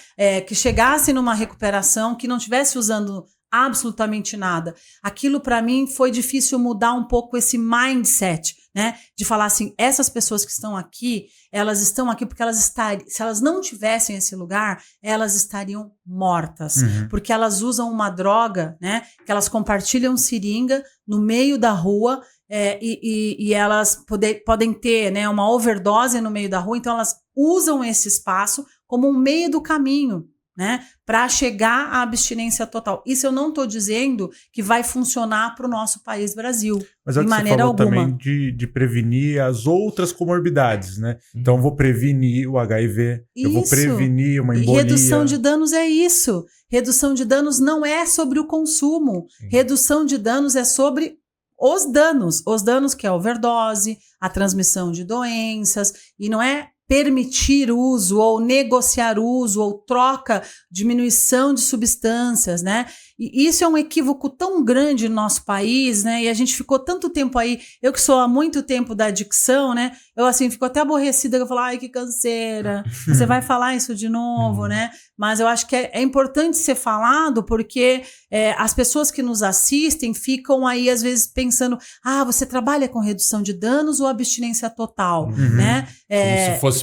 Que chegasse numa recuperação, que não estivesse usando absolutamente nada. Aquilo, para mim, foi difícil mudar um pouco esse mindset, né? De falar assim, essas pessoas que estão aqui, elas estão aqui porque se elas não tivessem esse lugar, elas estariam mortas. Uhum. Porque elas usam uma droga, né? Que elas compartilham seringa no meio da rua, e elas podem ter, né, uma overdose no meio da rua, então elas usam esse espaço como um meio do caminho, né, para chegar à abstinência total. Isso eu não estou dizendo que vai funcionar para o nosso país Brasil, Mas é o de que você maneira falou alguma. também de prevenir as outras comorbidades, né? Então, eu vou prevenir o HIV, eu vou Isso. prevenir uma E embolia. redução de danos é isso. Redução de danos não é sobre o consumo. Sim. Redução de danos é sobre os danos que é a overdose, a transmissão de doenças, e não é permitir uso ou negociar uso ou troca, diminuição de substâncias, né? E isso é um equívoco tão grande no nosso país, né? E a gente ficou tanto tempo aí, eu que sou há muito tempo da adicção, né? Eu assim, fico até aborrecida, eu falo, ai, que canseira, você vai falar isso de novo, né? Mas eu acho que é importante ser falado porque as pessoas que nos assistem ficam aí, às vezes, pensando, você trabalha com redução de danos ou abstinência total, né?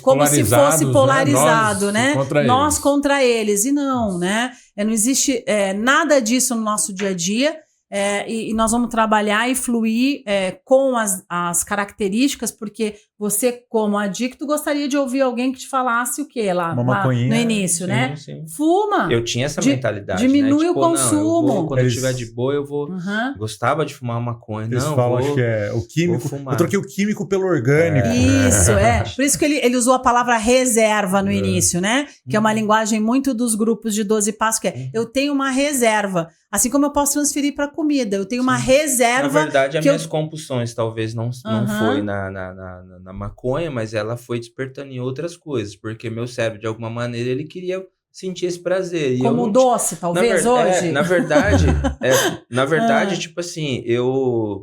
Como se fosse polarizado, né? Nós eles. contra eles. E não, né? Não existe nada disso no nosso dia a dia. E nós vamos trabalhar e fluir com as características, porque você, como adicto, gostaria de ouvir alguém que te falasse o quê lá maconhinha, no início, sim, né? Sim. Fuma. Eu tinha essa mentalidade, diminui né? o consumo. Quando eu estiver de boa, eu vou... Gostava de fumar maconha. Eles falam, acho que é o químico. Eu troquei o químico pelo orgânico. Isso, Por isso que ele usou a palavra reserva no início, né? Que é uma linguagem muito dos grupos de 12 passos, que é eu tenho uma reserva. Assim como eu posso transferir para comida, eu tenho uma reserva. Na verdade, as minhas compulsões talvez não foi na maconha, mas ela foi despertando em outras coisas, porque meu cérebro, de alguma maneira, ele queria sentir esse prazer. Como doce, talvez, hoje? Na verdade, tipo assim,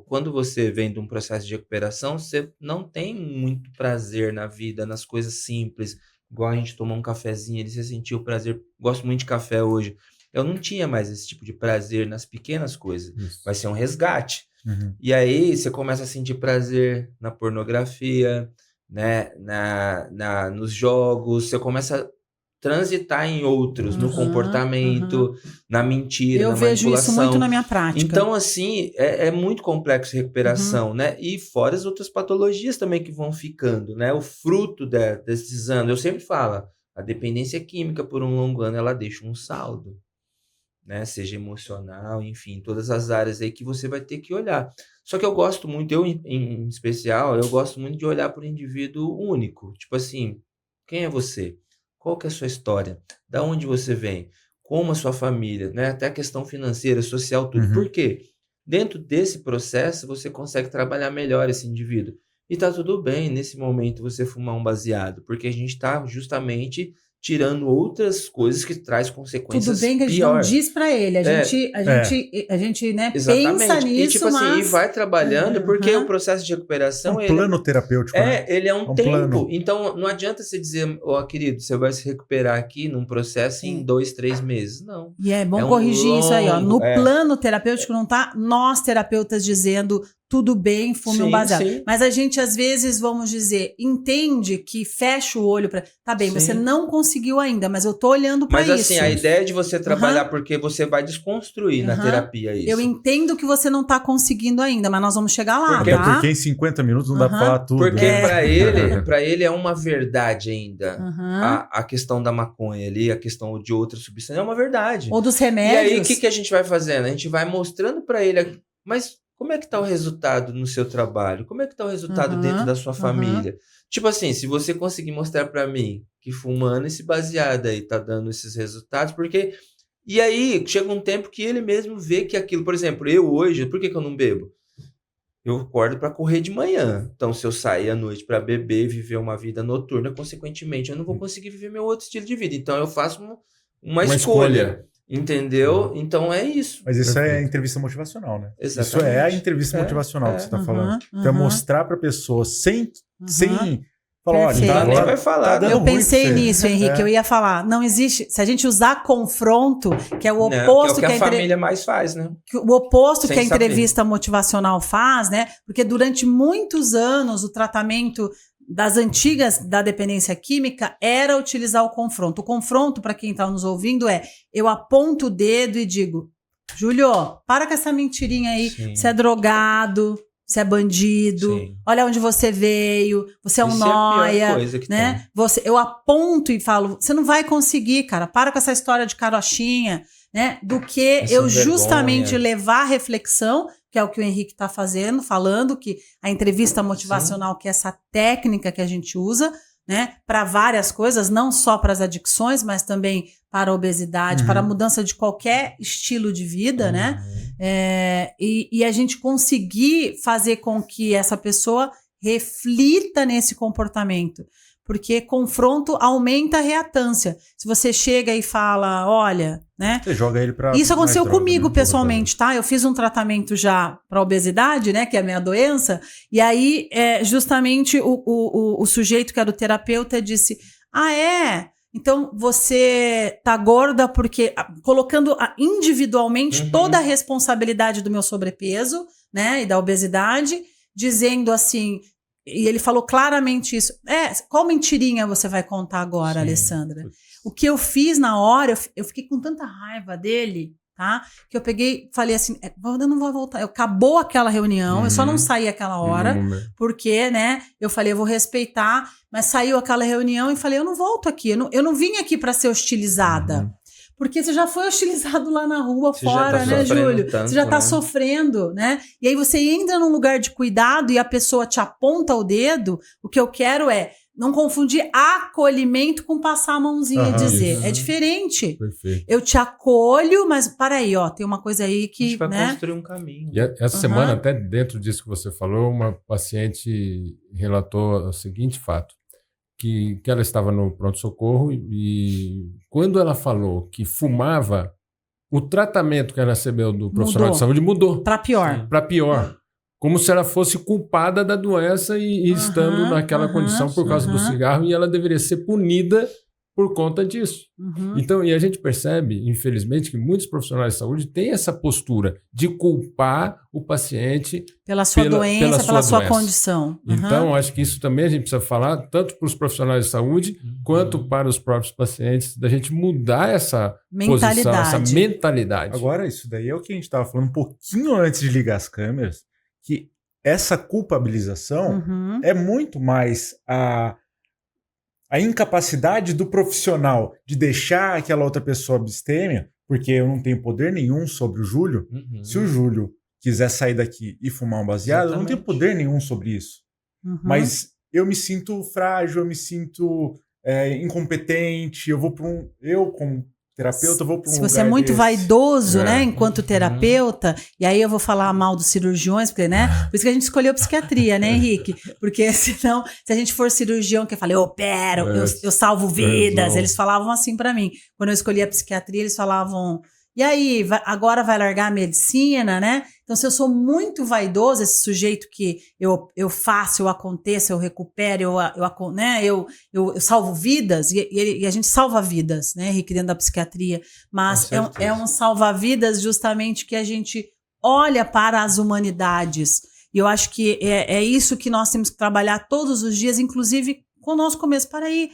quando você vem de um processo de recuperação, você não tem muito prazer na vida, nas coisas simples, igual a gente tomou um cafezinho, ele se sentiu o prazer. Gosto muito de café hoje. Eu não tinha mais esse tipo de prazer nas pequenas coisas. Isso. Vai ser um resgate. Uhum. E aí você começa a sentir prazer na pornografia, né? Nos jogos. Você começa a transitar em outros, no comportamento, na mentira, na manipulação. Eu vejo isso muito na minha prática. Então, assim, é muito complexo a recuperação, né? E fora as outras patologias também que vão ficando, né? O fruto desses anos. Eu sempre falo, a dependência química por um longo ano, ela deixa um saldo. Né, seja emocional, enfim, todas as áreas aí que você vai ter que olhar. Só que eu gosto muito, eu em especial, eu gosto muito de olhar para o indivíduo único. Tipo assim, quem é você? Qual que é a sua história? Da onde você vem? Como a sua família? Né? Até a questão financeira, social, tudo. Uhum. Por quê? Dentro desse processo, você consegue trabalhar melhor esse indivíduo. E tá tudo bem, nesse momento, você fumar um baseado, porque a gente tá justamente tirando outras coisas que traz consequências piores. Tudo bem que a gente não diz pra ele, a gente né, pensa nisso, e tipo assim, e vai trabalhando, porque o processo de recuperação... É um plano terapêutico, né? Ele é um tempo. Plano. Então, não adianta você dizer, querido, você vai se recuperar aqui num processo em 2, 3 meses. Não. E é bom corrigir isso aí, ó. No plano terapêutico não tá nós terapeutas dizendo tudo bem, fume um Sim, baseado. sim. Mas a gente, às vezes, vamos dizer, entende que fecha o olho para... Tá bem, Sim. você não conseguiu ainda, mas eu tô olhando para isso. Mas assim, a ideia de você trabalhar, porque você vai desconstruir na terapia isso. Eu entendo que você não tá conseguindo ainda, mas nós vamos chegar lá, Porque- tá? Até porque em 50 minutos não dá pra falar tudo. Porque né? pra ele é uma verdade ainda. Aham. A questão da maconha ali, a questão de outras substâncias, é uma verdade. Ou dos E remédios. aí, o que a gente vai fazendo? A gente vai mostrando pra ele, mas como é que tá o resultado no seu trabalho? Como é que tá o resultado dentro da sua família? Tipo assim, se você conseguir mostrar pra mim que fumando esse baseado aí tá dando esses resultados, porque... E aí, chega um tempo que ele mesmo vê que aquilo... Por exemplo, eu hoje, por que eu não bebo? Eu acordo pra correr de manhã. Então, se eu sair à noite pra beber, viver uma vida noturna, consequentemente, eu não vou conseguir viver meu outro estilo de vida. Então, eu faço uma escolha. Entendeu? Então é isso. Mas isso é Perfeito. entrevista motivacional, né? Exatamente. Isso é a entrevista motivacional que você está falando. Então é mostrar para a pessoa sem falar, olha, Perfeito. tá, Nem vai falar, dando Eu ruim pensei pra você. nisso, Henrique. Eu ia falar, não existe. Se a gente usar confronto, que é o Né? oposto Que é o que a família mais faz, né? o oposto Sem que a saber. entrevista motivacional faz, né? Porque durante muitos anos o tratamento das antigas da dependência química era utilizar o confronto. O confronto, para quem está nos ouvindo, eu aponto o dedo e digo, Júlio, para com essa mentirinha aí, Sim. você é drogado, você é bandido, Sim. olha onde você veio, você é um Isso é a pior nóia, coisa que né? Eu aponto e falo, você não vai conseguir, cara, para com essa história de carochinha, né? Do que Essa eu vergonha. justamente levar a reflexão, que é o que o Henrique está falando, que a entrevista motivacional, que é essa técnica que a gente usa, né, para várias coisas, não só para as adicções, mas também para a obesidade, para a mudança de qualquer estilo de vida, né? E a gente conseguir fazer com que essa pessoa reflita nesse comportamento. Porque confronto aumenta a reatância. Se você chega e fala, olha, né? Você joga ele pra Isso aconteceu mais droga, comigo né? pessoalmente, tá? Eu fiz um tratamento já para obesidade, né? Que é a minha doença. E aí, justamente, o sujeito que era o terapeuta disse, então você tá gorda porque... Colocando individualmente toda a responsabilidade do meu sobrepeso, né? E da obesidade, dizendo assim... E ele falou claramente isso. Qual mentirinha você vai contar agora, Alessandra? O que eu fiz na hora, eu fiquei com tanta raiva dele, tá? Que eu peguei, falei assim, eu não vou voltar. Acabou aquela reunião, eu só não saí aquela hora, porque, né, eu falei, eu vou respeitar, mas saiu aquela reunião e falei, eu não volto aqui, eu não vim aqui para ser hostilizada. Porque você já foi hostilizado lá na rua Você fora, já tá né, sofrendo Júlio? tanto, você já tá né? sofrendo, né? E aí você entra num lugar de cuidado e a pessoa te aponta o dedo. O que eu quero é não confundir acolhimento com passar a mãozinha e dizer. Isso. É diferente. Perfeito. Eu te acolho, mas para aí, ó, tem uma coisa aí A que, gente vai né? construir um caminho. E essa semana, até dentro disso que você falou, uma paciente relatou o seguinte fato, que ela estava no pronto-socorro e quando ela falou que fumava, o tratamento que ela recebeu do profissional de saúde mudou Para pior. para pior. Como se ela fosse culpada da doença e estando naquela condição por causa do cigarro e ela deveria ser punida por conta disso. Então, e a gente percebe, infelizmente, que muitos profissionais de saúde têm essa postura de culpar o paciente Pela sua doença, pela sua condição. Então, acho que isso também a gente precisa falar, tanto para os profissionais de saúde, quanto para os próprios pacientes, da gente mudar essa posição, essa mentalidade. Agora, isso daí é o que a gente estava falando um pouquinho antes de ligar as câmeras, que essa culpabilização é muito mais a incapacidade do profissional de deixar aquela outra pessoa abstêmia, porque eu não tenho poder nenhum sobre o Júlio. Se o Júlio quiser sair daqui e fumar um baseado, eu não tenho poder nenhum sobre isso. Mas eu me sinto frágil, eu me sinto incompetente, eu como terapeuta, vou para um lugar Se você é muito desse. vaidoso, né, enquanto terapeuta, e aí eu vou falar mal dos cirurgiões, porque, né, por isso que a gente escolheu psiquiatria, né, Henrique? Porque senão, se a gente for cirurgião que fala, eu opero, eu salvo vidas, eles falavam assim para mim. Quando eu escolhi a psiquiatria, eles falavam, e aí, agora vai largar a medicina, né? Então, se eu sou muito vaidoso, esse sujeito que eu faço, eu aconteço, eu recupero, eu salvo vidas, e a gente salva vidas, né, Henrique, dentro da psiquiatria, mas é um salva-vidas justamente que a gente olha para as humanidades. E eu acho que é isso que nós temos que trabalhar todos os dias, inclusive conosco mesmo. Para aí,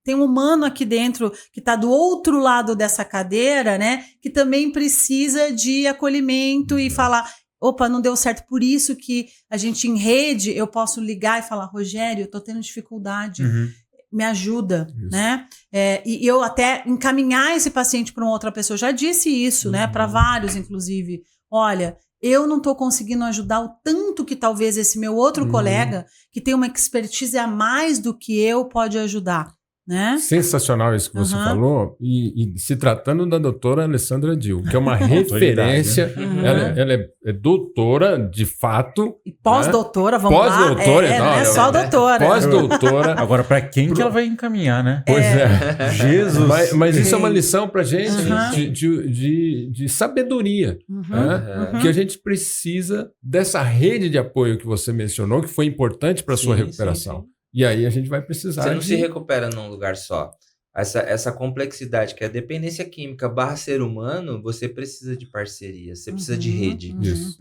tem um humano aqui dentro que está do outro lado dessa cadeira, né? Que também precisa de acolhimento e falar, opa, não deu certo. Por isso que a gente em rede, eu posso ligar e falar, Rogério, eu estou tendo dificuldade, me ajuda, né? E eu até encaminhar esse paciente para uma outra pessoa. Eu já disse isso, né? Para vários, inclusive. Olha, eu não estou conseguindo ajudar o tanto que talvez esse meu outro colega, que tem uma expertise a mais do que eu, pode ajudar. Né? Sensacional isso que você falou, e se tratando da doutora Alessandra Dil, que é uma referência, ela é doutora de fato. E pós-doutora, vamos lá. Pós-doutora, não é só doutora. Pós-doutora. Agora, para quem que ela vai encaminhar, né? Pois é. Jesus. Mas isso é uma lição pra gente de sabedoria, né? Que a gente precisa dessa rede de apoio que você mencionou, que foi importante para sua recuperação. Sim. E aí a gente vai precisar. Você não se recupera num lugar só. Essa complexidade que é a dependência química / ser humano, você precisa de parceria, você precisa de rede.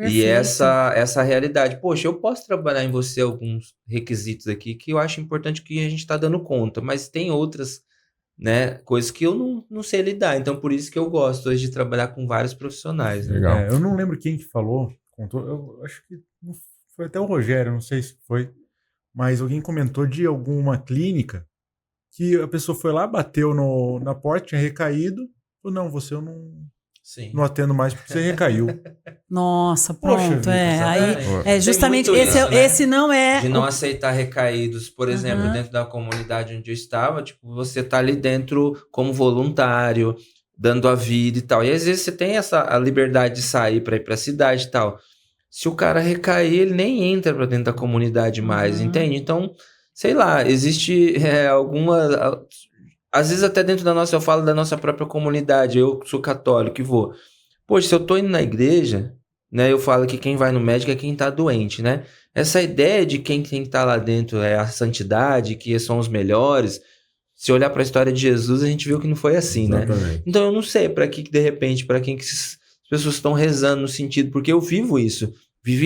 E essa realidade. Poxa, eu posso trabalhar em você alguns requisitos aqui que eu acho importante que a gente está dando conta, mas tem outras, né, coisas que eu não sei lidar. Então, por isso que eu gosto hoje de trabalhar com vários profissionais. Né? Legal. Eu não lembro quem que falou, contou, eu acho que foi até o Rogério, não sei se foi. Mas alguém comentou de alguma clínica que a pessoa foi lá, bateu na porta, tinha recaído. Falou, não, você eu não atendo mais porque você recaiu. Nossa, pronto. Poxa, aí justamente esse não é... De não aceitar recaídos. Por exemplo, dentro da comunidade onde eu estava, tipo, você tá ali dentro como voluntário, dando a vida e tal. E às vezes você tem a liberdade de sair para ir para a cidade e tal. Se o cara recair, ele nem entra para dentro da comunidade mais, entende? Então, sei lá, existe alguma... Às vezes até dentro da nossa, eu falo da nossa própria comunidade, eu sou católico e vou. Poxa, se eu tô indo na igreja, né, eu falo que quem vai no médico é quem tá doente, né? Essa ideia de quem tem que estar lá dentro é a santidade, que são os melhores. Se olhar para a história de Jesus, a gente viu que não foi assim, Exatamente. Né? Então eu não sei para que de repente, para quem que as pessoas estão rezando no sentido, porque eu vivi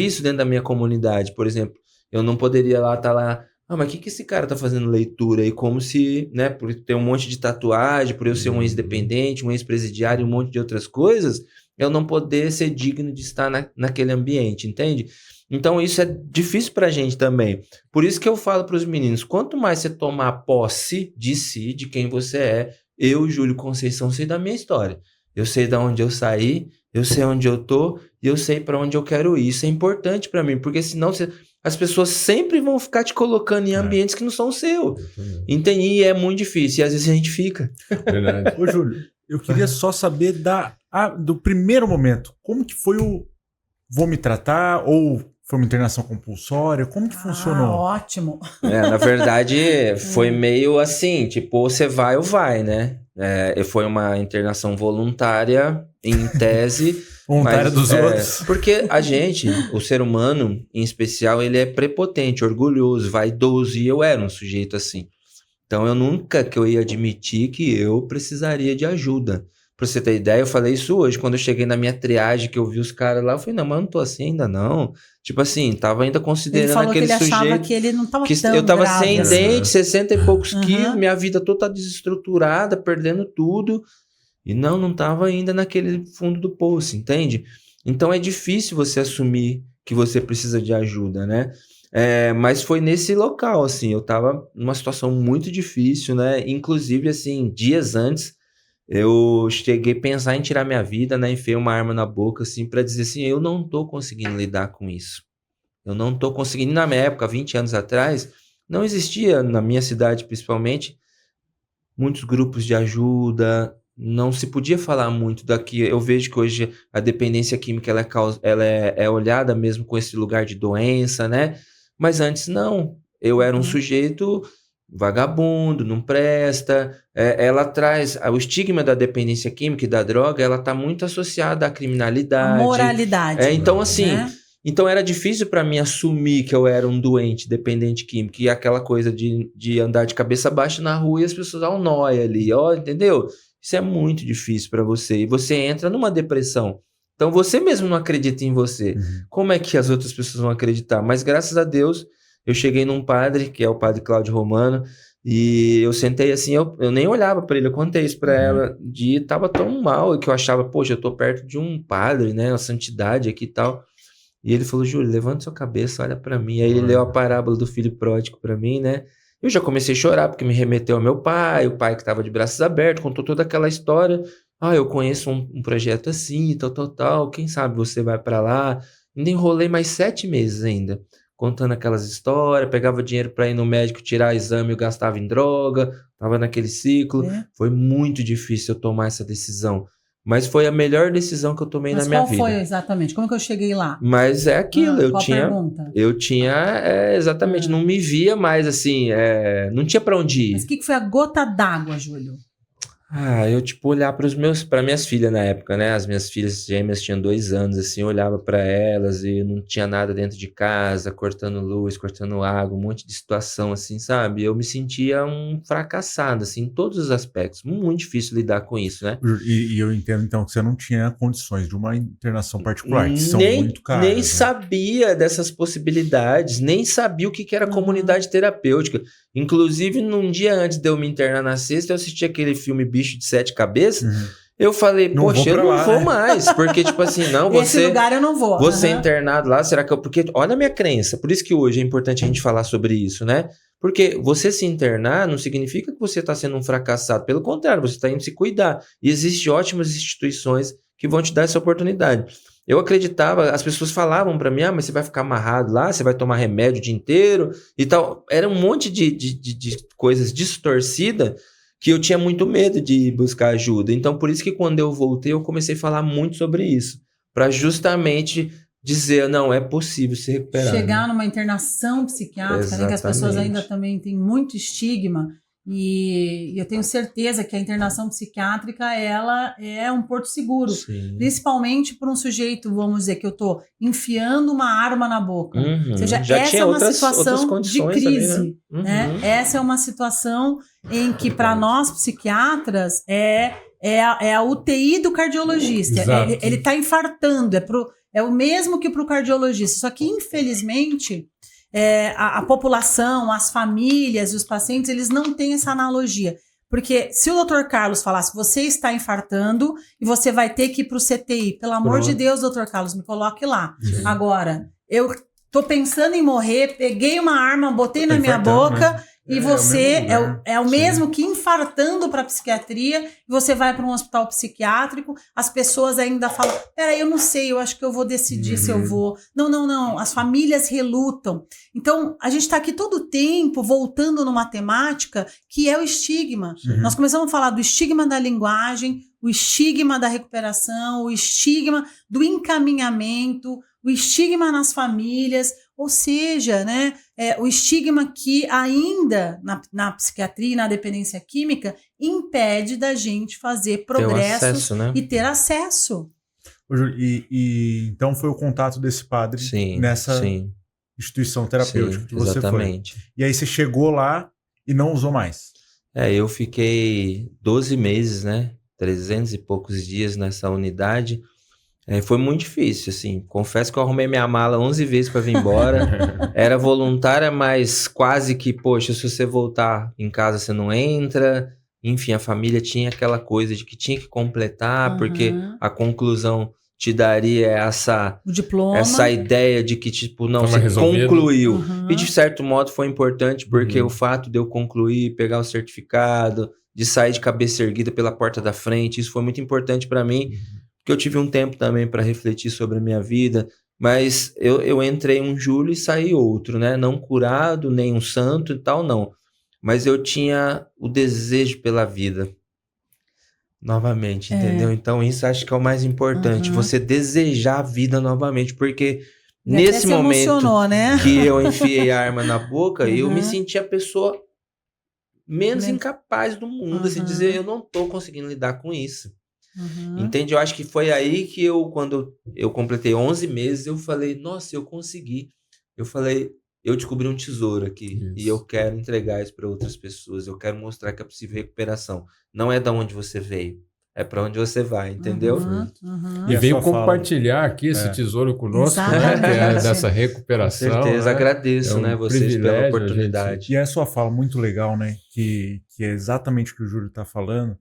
isso dentro da minha comunidade, por exemplo. Eu não poderia estar lá, mas o que esse cara tá fazendo leitura aí? Como se, né, por ter um monte de tatuagem, por eu ser um ex-dependente, um ex-presidiário, um monte de outras coisas, eu não poder ser digno de estar naquele ambiente, entende? Então isso é difícil pra gente também. Por isso que eu falo pros meninos, quanto mais você tomar posse de si, de quem você é, eu, Júlio Conceição, sei da minha história. Eu sei de onde eu saí, eu sei onde eu tô e eu sei para onde eu quero ir. Isso é importante para mim, porque senão as pessoas sempre vão ficar te colocando em ambientes que não são seus. Entende? E é muito difícil. E às vezes a gente fica. Verdade. Ô, Júlio, eu queria só saber do primeiro momento. Como que foi vou me tratar ou foi uma internação compulsória? Como que funcionou? Ótimo. Na verdade, foi meio assim, tipo, ou você vai ou vai, né? Foi uma internação voluntária, em tese. Voluntária dos outros. Porque a gente, o ser humano, em especial, ele é prepotente, orgulhoso, vaidoso, e eu era um sujeito assim. Então, eu nunca que eu ia admitir que eu precisaria de ajuda. Pra você ter ideia, eu falei isso hoje, quando eu cheguei na minha triagem, que eu vi os caras lá, eu falei, não, mas eu não tô assim ainda não. Tipo assim, tava ainda considerando aquele sujeito... Ele achava que ele não tava tão eu tava grave, sem dente, 60 e poucos quilos, minha vida toda tá desestruturada, perdendo tudo. E não tava ainda naquele fundo do poço, entende? Então é difícil você assumir que você precisa de ajuda, né? Mas foi nesse local, assim, eu tava numa situação muito difícil, né? Inclusive, assim, dias antes, eu cheguei a pensar em tirar minha vida, né? Enfiei uma arma na boca, assim, pra dizer assim, eu não tô conseguindo lidar com isso. Eu não tô conseguindo. Na minha época, 20 anos atrás, não existia, na minha cidade principalmente, muitos grupos de ajuda, não se podia falar muito daqui. Eu vejo que hoje a dependência química ela é olhada mesmo com esse lugar de doença, né? Mas antes não. Eu era um sujeito vagabundo, não presta. Ela traz o estigma da dependência química e da droga, ela está muito associada à criminalidade. A moralidade. Então, assim, né? Então era difícil para mim assumir que eu era um doente dependente químico. E aquela coisa de andar de cabeça baixa na rua e as pessoas dão um nóia ali, ó, entendeu? Isso é muito difícil para você. E você entra numa depressão. Então você mesmo não acredita em você. Uhum. Como é que as outras pessoas vão acreditar? Mas graças a Deus, eu cheguei num padre, que é o padre Cláudio Romano, e eu sentei assim, eu nem olhava para ele, eu contei isso para ela, tava tão mal, que eu achava, poxa, eu tô perto de um padre, né, a santidade aqui e tal. E ele falou, Júlio, levanta sua cabeça, olha para mim. Aí ele leu a parábola do filho pródigo para mim, né? Eu já comecei a chorar, porque me remeteu ao meu pai, o pai que estava de braços abertos, contou toda aquela história. Eu conheço um projeto assim, tal, quem sabe você vai para lá. Ainda enrolei mais 7 meses ainda, contando aquelas histórias, pegava dinheiro para ir no médico tirar exame, eu gastava em droga, tava naquele ciclo. Foi muito difícil eu tomar essa decisão. Mas foi a melhor decisão que eu tomei na minha vida. Mas qual foi exatamente? Como que eu cheguei lá? Mas é aquilo, pergunta? eu tinha, exatamente, não me via mais assim, não tinha pra onde ir. Mas o que foi a gota d'água, Júlio? Eu olhar para minhas filhas na época, né? As minhas filhas gêmeas tinham 2 anos, assim, eu olhava para elas e não tinha nada dentro de casa, cortando luz, cortando água, um monte de situação, assim, sabe? Eu me sentia um fracassado, assim, em todos os aspectos. Muito difícil lidar com isso, né? E eu entendo, então, que você não tinha condições de uma internação particular, que são muito caras. Nem né? sabia dessas possibilidades, nem sabia o que era comunidade terapêutica. Inclusive, num dia antes de eu me internar na sexta, eu assisti aquele filme Bicho de 7 Cabeças. Eu falei, poxa, eu não vou mais. Porque, tipo assim, não, você... Esse lugar eu não vou. Você internado lá, será que eu... Porque, olha a minha crença, por isso que hoje é importante a gente falar sobre isso, né? Porque você se internar não significa que você está sendo um fracassado. Pelo contrário, você está indo se cuidar. E existem ótimas instituições que vão te dar essa oportunidade. Eu acreditava, as pessoas falavam para mim, mas você vai ficar amarrado lá, você vai tomar remédio o dia inteiro e tal. Era um monte de coisas distorcidas que eu tinha muito medo de buscar ajuda. Então, por isso que quando eu voltei, eu comecei a falar muito sobre isso. Para justamente dizer, não, é possível se recuperar. Chegar numa internação psiquiátrica, né, que as pessoas ainda também têm muito estigma. E eu tenho certeza que a internação psiquiátrica, ela é um porto seguro. Sim. Principalmente para um sujeito, vamos dizer, que eu estou enfiando uma arma na boca. Ou seja, Já essa tinha é uma outras situação de crise. Ali, né? Essa é uma situação em que, para nós psiquiatras, é a UTI do cardiologista. Ele está infartando, é o mesmo que para o cardiologista. Só que, infelizmente... a população, as famílias e os pacientes, eles não têm essa analogia. Porque se o Dr. Carlos falasse, você está infartando e você vai ter que ir para o CTI, pelo amor de Deus, Dr. Carlos, me coloque lá. Sim. Agora, eu tô pensando em morrer, peguei uma arma, botei na minha boca... Né? E você é o mesmo que infartando para a psiquiatria, você vai para um hospital psiquiátrico, as pessoas ainda falam, peraí, eu não sei, eu acho que eu vou decidir se eu vou. Não, as famílias relutam. Então, a gente está aqui todo o tempo voltando numa temática que é o estigma. Nós começamos a falar do estigma da linguagem, o estigma da recuperação, o estigma do encaminhamento, o estigma nas famílias, ou seja, né, o estigma que ainda na psiquiatria e na dependência química impede da gente fazer progressos acesso, né? e ter acesso. E então foi o contato desse padre nessa instituição terapêutica que você exatamente. foi. E aí você chegou lá e não usou mais. Eu fiquei 12 meses, né? 300 e poucos dias nessa unidade. Foi muito difícil, assim. Confesso que eu arrumei minha mala 11 vezes para vir embora. Era voluntária, mas quase que, poxa, se você voltar em casa, você não entra. Enfim, a família tinha aquela coisa de que tinha que completar, porque a conclusão te daria o diploma. Essa ideia de que, tipo, não, você concluiu. E, de certo modo, foi importante, porque o fato de eu concluir, pegar o certificado, de sair de cabeça erguida pela porta da frente, isso foi muito importante para mim. Porque eu tive um tempo também para refletir sobre a minha vida, mas eu entrei um Júlio e saí outro, né? Não curado, nem um santo e tal, não. Mas eu tinha o desejo pela vida. Novamente, entendeu? Então isso acho que é o mais importante, você desejar a vida novamente, porque nesse momento né? que eu enfiei a arma na boca, eu me senti a pessoa menos incapaz do mundo, assim, dizer, eu não tô conseguindo lidar com isso. Entende? Eu acho que foi aí que quando eu completei 11 meses, eu falei, nossa, eu consegui. Eu falei, eu descobri um tesouro aqui e eu quero entregar isso para outras pessoas. Eu quero mostrar que é possível recuperação. Não é da onde você veio, é para onde você vai, entendeu? Uhum. E a veio sua fala? compartilhar aqui esse tesouro conosco, né? Exatamente. Que é dessa Com recuperação. certeza, né? agradeço, É um né, vocês pela privilégio, oportunidade. E a sua fala muito legal, né? Que é exatamente o que o Júlio está falando,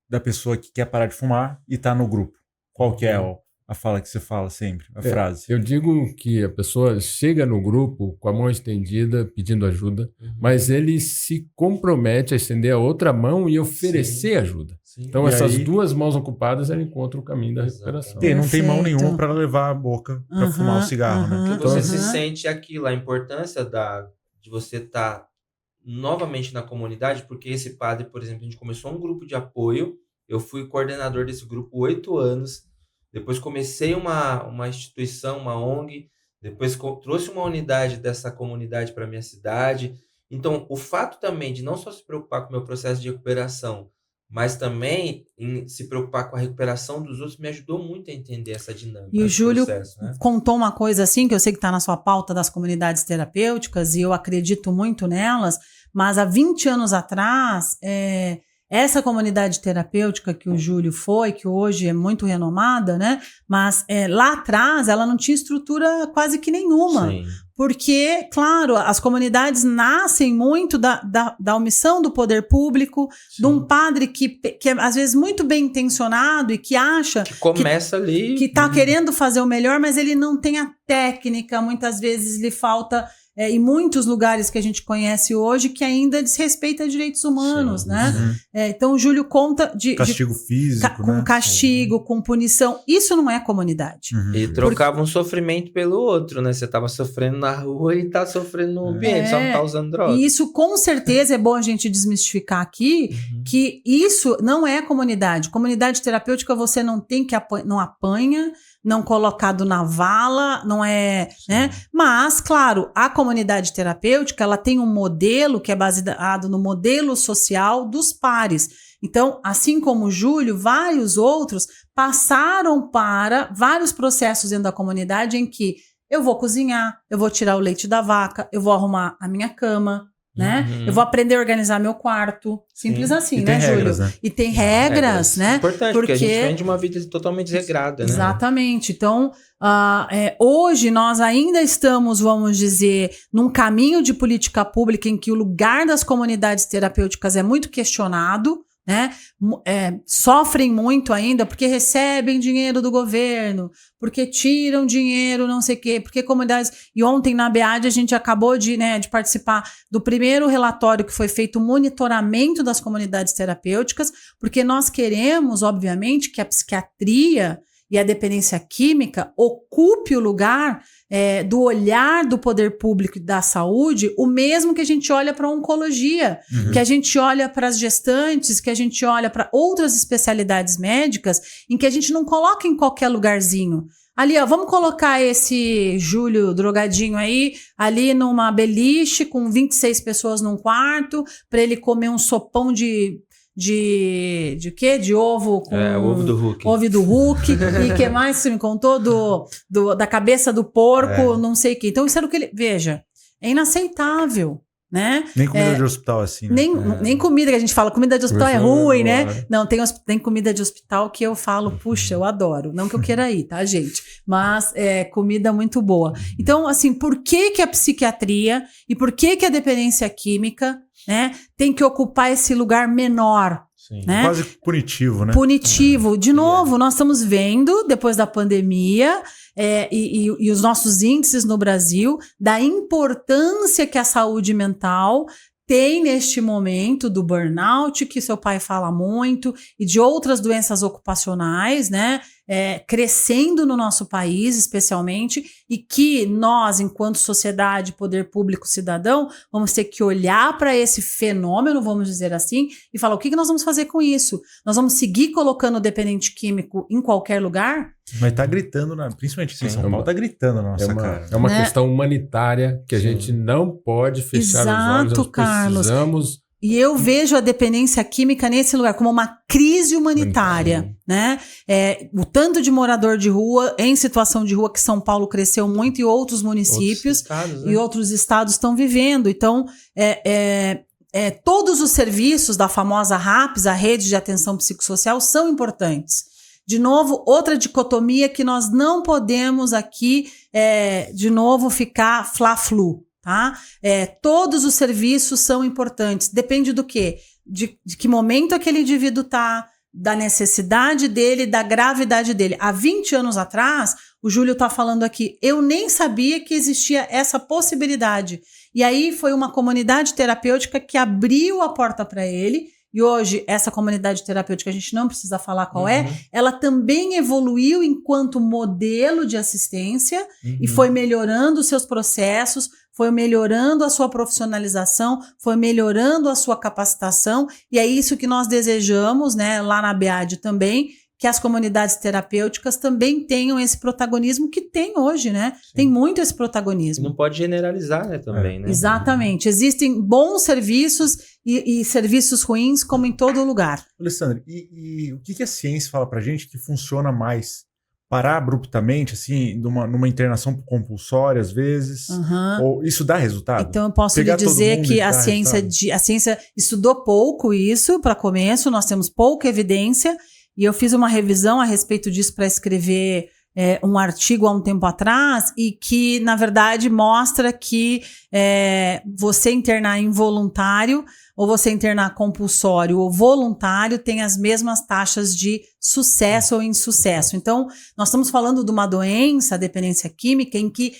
da pessoa que quer parar de fumar e está no grupo. Qual que é a fala que você fala sempre, a frase? Eu digo que a pessoa chega no grupo com a mão estendida, pedindo ajuda, mas ele se compromete a estender a outra mão e oferecer ajuda. Sim. Então, E essas aí- duas mãos ocupadas, ela encontra o caminho da recuperação. Não tem mão Perfeito. nenhuma para levar a boca para fumar o cigarro, né? Porque você Uhum. se sente aquilo, a importância de você estar novamente na comunidade, porque esse padre, por exemplo, a gente começou um grupo de apoio, eu fui coordenador desse grupo 8 anos, depois comecei uma instituição, uma ONG, depois trouxe uma unidade dessa comunidade para minha cidade. Então, o fato também de não só se preocupar com o meu processo de recuperação, mas também em se preocupar com a recuperação dos outros, me ajudou muito a entender essa dinâmica. E o esse Júlio processo, né? contou uma coisa assim, que eu sei que está na sua pauta das comunidades terapêuticas, e eu acredito muito nelas, mas há 20 anos atrás, essa comunidade terapêutica que o Júlio foi, que hoje é muito renomada, né? Mas lá atrás ela não tinha estrutura quase que nenhuma. Sim. Porque, claro, as comunidades nascem muito da omissão do poder público, de um padre que é, às vezes, muito bem intencionado e que acha Começa ali. que está querendo fazer o melhor, mas ele não tem a técnica, muitas vezes lhe falta, em muitos lugares que a gente conhece hoje, que ainda desrespeita direitos humanos, Sim, né? Uhum. Então o Júlio conta de Castigo físico, com né? castigo, com punição. Isso não é comunidade. Uhum. E trocava um sofrimento pelo outro, né? Você tava sofrendo na rua e tá sofrendo no ambiente, só não tá usando droga. E isso, com certeza, é bom a gente desmistificar aqui, que isso não é comunidade. Comunidade terapêutica você não tem que não apanha, não colocado na vala, não é, né? Mas, claro, a comunidade terapêutica, ela tem um modelo que é baseado no modelo social dos pares. Então, assim como o Júlio, vários outros passaram para vários processos dentro da comunidade em que eu vou cozinhar, eu vou tirar o leite da vaca, eu vou arrumar a minha cama, né? Eu vou aprender a organizar meu quarto. Simples assim, E né, tem Júlio? regras, né? E tem regras, né? Importante, porque a gente vem de uma vida totalmente desregrada, né? Exatamente. Então, hoje nós ainda estamos, vamos dizer, num caminho de política pública em que o lugar das comunidades terapêuticas é muito questionado, né? Sofrem muito ainda porque recebem dinheiro do governo, porque tiram dinheiro, não sei o quê, porque comunidades... E ontem na BEAD a gente acabou de participar do primeiro relatório que foi feito, o monitoramento das comunidades terapêuticas, porque nós queremos, obviamente, que a psiquiatria e a dependência química ocupe o lugar do olhar do poder público e da saúde, o mesmo que a gente olha para a oncologia, que a gente olha para as gestantes, que a gente olha para outras especialidades médicas, em que a gente não coloca em qualquer lugarzinho. Ali, ó, vamos colocar esse Júlio drogadinho aí, ali numa beliche com 26 pessoas num quarto, para ele comer um sopão de quê? De ovo com... o ovo do Hulk. Ovo do Hulk. E o que mais você me contou? Da cabeça do porco, não sei o quê. Então, isso era o que ele... Veja, é inaceitável, né? Nem comida de hospital assim, né? Nem comida, que a gente fala, comida de hospital é Comida ruim, boa, né? né? Não, tem comida de hospital que eu falo, puxa, eu adoro. Não que eu queira ir, tá, gente? Mas comida muito boa. Então, assim, por que a psiquiatria e por que a dependência química, né, tem que ocupar esse lugar menor? Sim. Né? Quase punitivo, né? Punitivo. De novo, nós estamos vendo, depois da pandemia, e os nossos índices no Brasil, da importância que a saúde mental tem neste momento do burnout, que seu pai fala muito, e de outras doenças ocupacionais, né? Crescendo no nosso país, especialmente, e que nós, enquanto sociedade, poder público, cidadão, vamos ter que olhar para esse fenômeno, vamos dizer assim, e falar o que nós vamos fazer com isso? Nós vamos seguir colocando o dependente químico em qualquer lugar? Mas tá gritando, principalmente aqui em São Paulo, tá gritando na nossa cara. É uma Né? questão humanitária que a gente não pode fechar os olhos. Nós Carlos. precisamos... E eu vejo a dependência química nesse lugar como uma crise humanitária, né? O tanto de morador de rua, em situação de rua, que São Paulo cresceu muito, e outros municípios Outros estados, né? e outros estados estão vivendo. Então, todos os serviços da famosa RAPS, a Rede de Atenção Psicossocial, são importantes. De novo, outra dicotomia que nós não podemos aqui, de novo, ficar fla-flu, tá? Todos os serviços são importantes. Depende do quê? De que momento aquele indivíduo está, da necessidade dele, da gravidade dele. Há 20 anos atrás, o Júlio está falando aqui, eu nem sabia que existia essa possibilidade. E aí foi uma comunidade terapêutica que abriu a porta para ele. E hoje, essa comunidade terapêutica, a gente não precisa falar qual ela também evoluiu enquanto modelo de assistência e foi melhorando os seus processos, foi melhorando a sua profissionalização, foi melhorando a sua capacitação, e é isso que nós desejamos, né, lá na BEAD também, que as comunidades terapêuticas também tenham esse protagonismo que tem hoje, né? Sim. Tem muito esse protagonismo. Não pode generalizar, né, também, né? Exatamente. Existem bons serviços e serviços ruins, como em todo lugar. Alessandra, e o que a ciência fala pra gente que funciona mais? Parar abruptamente, assim, numa internação compulsória, às vezes? Ou isso dá resultado? Então, eu posso lhe dizer que a ciência estudou pouco isso para começo, nós temos pouca evidência, e eu fiz uma revisão a respeito disso para escrever um artigo há um tempo atrás, e que, na verdade, mostra que você internar involuntário, ou você internar compulsório ou voluntário, tem as mesmas taxas de sucesso ou insucesso. Então, nós estamos falando de uma doença, a dependência química, em que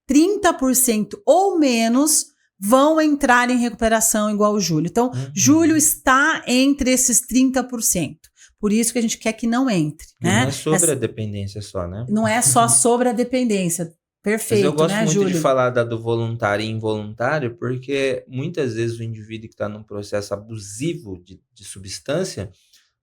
30% ou menos vão entrar em recuperação igual o Júlio. Então, Júlio está entre esses 30%. Por isso que a gente quer que não entre. Né? Não é sobre a dependência só, né? Não é só sobre a dependência. Perfeito, né, Júlio? Mas eu gosto muito de falar do voluntário e involuntário, porque muitas vezes o indivíduo que está num processo abusivo de substância,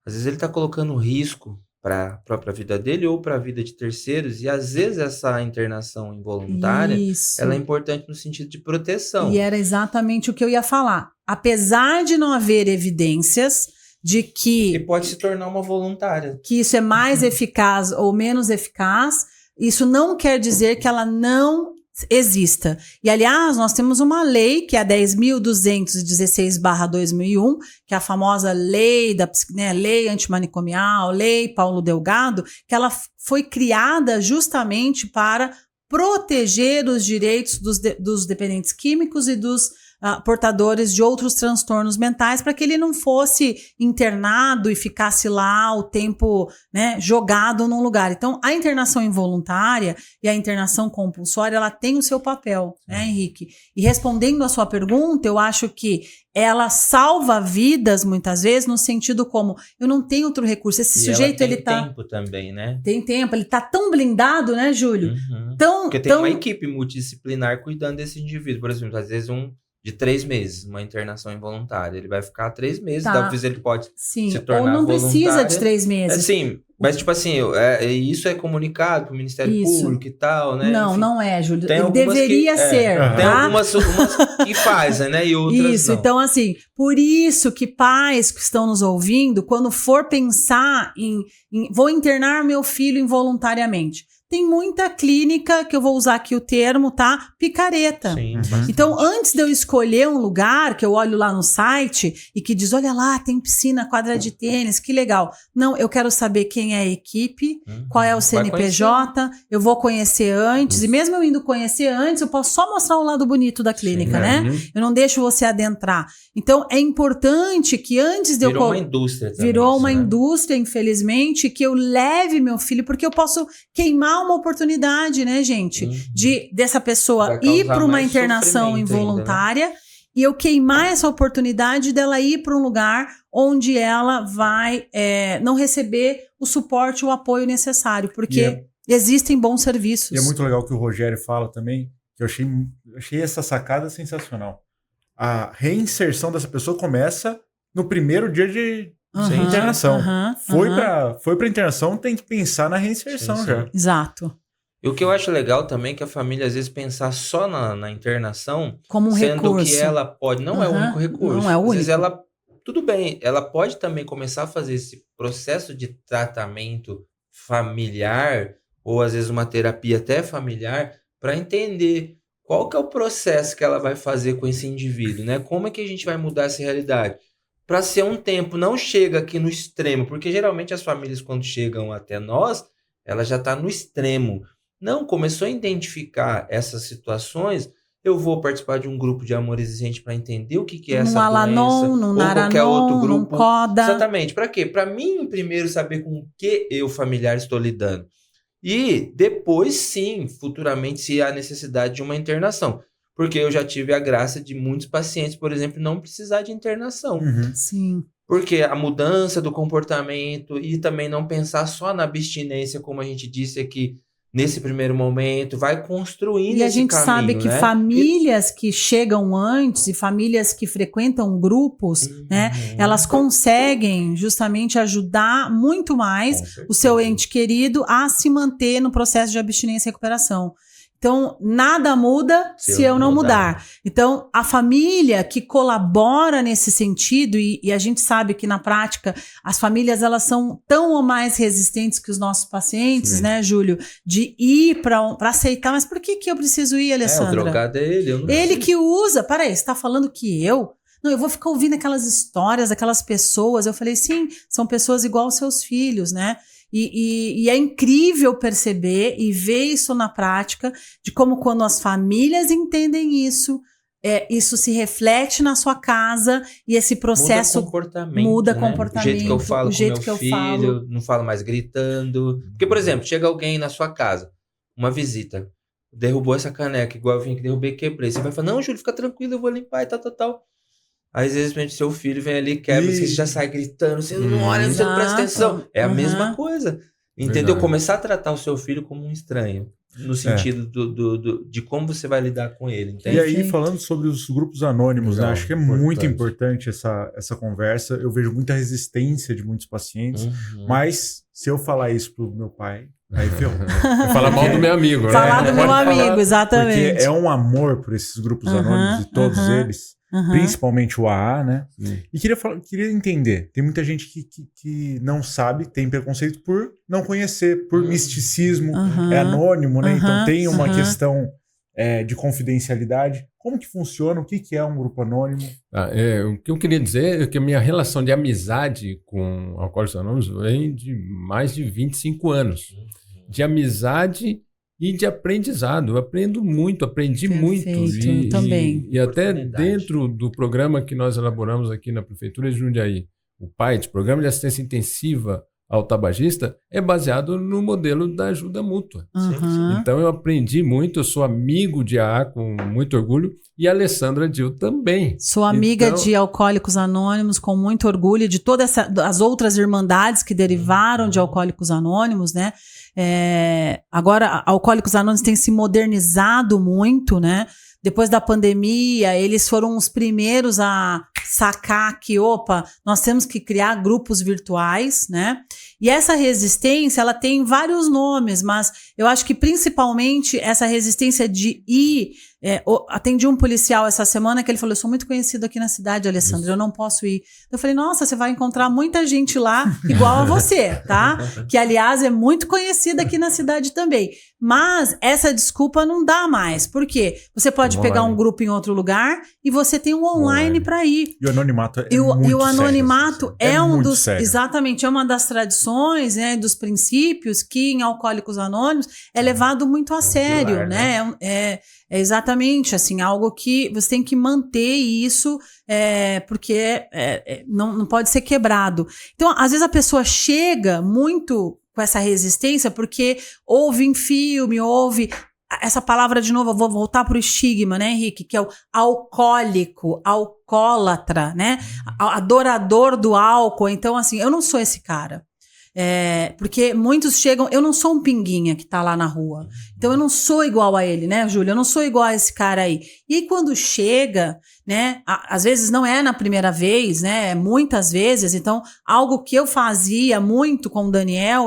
às vezes ele está colocando risco para a própria vida dele ou para a vida de terceiros, e às vezes essa internação involuntária, ela é importante no sentido de proteção. E era exatamente o que eu ia falar. Apesar de não haver evidências de que... E pode se tornar uma voluntária. Que isso é mais eficaz ou menos eficaz, isso não quer dizer que ela não exista. E, aliás, nós temos uma lei, que é a 10.216/2001, que é a famosa lei, lei antimanicomial, lei Paulo Delgado, que ela foi criada justamente para proteger os direitos dos dependentes químicos e dos portadores de outros transtornos mentais, para que ele não fosse internado e ficasse lá o tempo, né, jogado num lugar. Então, a internação involuntária e a internação compulsória, ela tem o seu papel, né, Henrique? E respondendo a sua pergunta, eu acho que ela salva vidas, muitas vezes, no sentido como, eu não tenho outro recurso. Esse sujeito, ele tá... tem tempo também, né? Tem tempo, ele tá tão blindado, né, Júlio? Porque tem uma equipe multidisciplinar cuidando desse indivíduo. Por exemplo, às vezes de 3 meses, uma internação involuntária. Ele vai ficar 3 meses, talvez ele pode se tornar voluntário. Ou não precisa de 3 meses. Sim, mas tipo assim, isso é comunicado para o Ministério Público e tal, né? Não, enfim, não é, Júlio. Deveria ser. Tem algumas que fazem, né? E outras isso, não. Então assim, por isso que pais que estão nos ouvindo, quando for pensar em vou internar meu filho involuntariamente, tem muita clínica, que eu vou usar aqui o termo, tá? Picareta. Sim, então, antes de eu escolher um lugar, que eu olho lá no site e que diz, olha lá, tem piscina, quadra de tênis, que legal. Não, eu quero saber quem é a equipe, qual é o CNPJ, eu vou conhecer antes, e mesmo eu indo conhecer antes, eu posso só mostrar o lado bonito da clínica, né? Eu não deixo você adentrar. Então, é importante que antes de Virou uma indústria também. Virou uma indústria, infelizmente, que eu leve meu filho, porque eu posso queimar uma oportunidade, né, gente? Dessa pessoa ir para uma internação involuntária ainda, né? E eu queimar essa oportunidade dela ir para um lugar onde ela vai não receber o suporte, o apoio necessário, porque existem bons serviços. E é muito legal que o Rogério fala também, que eu achei essa sacada sensacional. A reinserção dessa pessoa começa no primeiro dia de internação. Foi para internação, tem que pensar na reinserção já. Exato. E o que eu acho legal também é que a família às vezes pensar só na internação como um sendo recurso. Que ela pode, não é o único recurso. Não é o único. Às vezes ela, tudo bem, ela pode também começar a fazer esse processo de tratamento familiar, ou às vezes uma terapia até familiar, para entender qual que é o processo que ela vai fazer com esse indivíduo, né? Como é que a gente vai mudar essa realidade? Para ser um tempo, não chega aqui no extremo, porque geralmente as famílias, quando chegam até nós, ela já está no extremo. Não, começou a identificar essas situações, eu vou participar de um grupo de amor exigente para entender o que é essa doença. Alanon, ou qualquer outro grupo. CODA. Exatamente. Para quê? Para mim, primeiro, saber com o que eu, familiar, estou lidando. E depois, sim, futuramente, se há necessidade de uma internação. Porque eu já tive a graça de muitos pacientes, por exemplo, não precisar de internação. Sim. Porque a mudança do comportamento e também não pensar só na abstinência, como a gente disse aqui, nesse primeiro momento, vai construindo esse caminho. E a gente sabe que né? famílias que chegam antes e famílias que frequentam grupos, né, elas conseguem justamente ajudar muito mais o seu ente querido a se manter no processo de abstinência e recuperação. Então, nada muda se eu não mudar. Então, a família que colabora nesse sentido, e a gente sabe que na prática as famílias elas são tão ou mais resistentes que os nossos pacientes, sim, né, Júlio? De ir para aceitar, mas por que eu preciso ir, Alessandra? O drogado é ele. Eu não ele sei. que usa. Peraí, você está falando que eu? Não, eu vou ficar ouvindo aquelas histórias, aquelas pessoas. Eu falei, sim, são pessoas igual aos seus filhos, né? E é incrível perceber e ver isso na prática, de como quando as famílias entendem isso, isso se reflete na sua casa e esse processo muda comportamento. O jeito que eu falo com meu filho, não falo mais gritando. Porque, por exemplo, chega alguém na sua casa, uma visita, derrubou essa caneca, igual eu vim que derrubei e quebrei. Você vai falar, não, Júlio, fica tranquilo, eu vou limpar e tal. Aí, às vezes, seu filho vem ali, quebra, você já sai gritando, você não olha, você não presta atenção. É a mesma coisa. Entendeu? Verdade. Começar a tratar o seu filho como um estranho. No sentido de como você vai lidar com ele. Entende? E aí, falando sobre os grupos anônimos, né? Acho que é muito importante essa conversa. Eu vejo muita resistência de muitos pacientes. Mas, se eu falar isso pro meu pai, aí ferrou. Falar mal do meu amigo, né? Falar do meu amigo, exatamente. Porque é um amor por esses grupos anônimos, de todos eles. Principalmente o AA, né? E queria entender, tem muita gente que não sabe, tem preconceito por não conhecer, por misticismo, é anônimo, né? Então tem uma questão de confidencialidade. Como que funciona? O que é um grupo anônimo? O que eu queria dizer é que a minha relação de amizade com Alcoólicos Anônimos vem de mais de 25 anos. De amizade e de aprendizado. Eu aprendo muito, aprendi muito. Eu também. E até dentro do programa que nós elaboramos aqui na Prefeitura de Jundiaí, o PAIT, Programa de Assistência Intensiva ao Tabagista, é baseado no modelo da ajuda mútua. Então eu aprendi muito, eu sou amigo de AA com muito orgulho, e a Alessandra Dil também. Sou amiga de Alcoólicos Anônimos com muito orgulho, de todas as outras irmandades que derivaram de Alcoólicos Anônimos, né? Agora, Alcoólicos Anônimos tem se modernizado muito, né? Depois da pandemia, eles foram os primeiros a sacar que, nós temos que criar grupos virtuais, né? E essa resistência, ela tem vários nomes, mas eu acho que principalmente essa resistência de ir... atendi um policial essa semana que ele falou, eu sou muito conhecido aqui na cidade, Alessandra, eu não posso ir. Eu falei, nossa, você vai encontrar muita gente lá igual a você, tá? Que, aliás, é muito conhecida aqui na cidade também. Mas essa desculpa não dá mais. Por quê? Você pode pegar um grupo em outro lugar e você tem um online para ir. E o anonimato e o anonimato sério. É um dos... Sério. Exatamente, é uma das tradições, né, dos princípios que em Alcoólicos Anônimos é levado muito a sério, pilar, né? É exatamente, assim, algo que você tem que manter isso, porque não pode ser quebrado. Então, às vezes a pessoa chega muito com essa resistência porque ouve em filme, ouve... Essa palavra, de novo, eu vou voltar para o estigma, né, Henrique? Que é o alcoólico, alcoólatra, né? Adorador do álcool. Então, assim, eu não sou esse cara. Porque muitos chegam... Eu não sou um pinguinha que tá lá na rua. Então, eu não sou igual a ele, né, Júlia? Eu não sou igual a esse cara aí. E aí, quando chega, né? Às vezes não é na primeira vez, né? Muitas vezes. Então, algo que eu fazia muito com o Daniel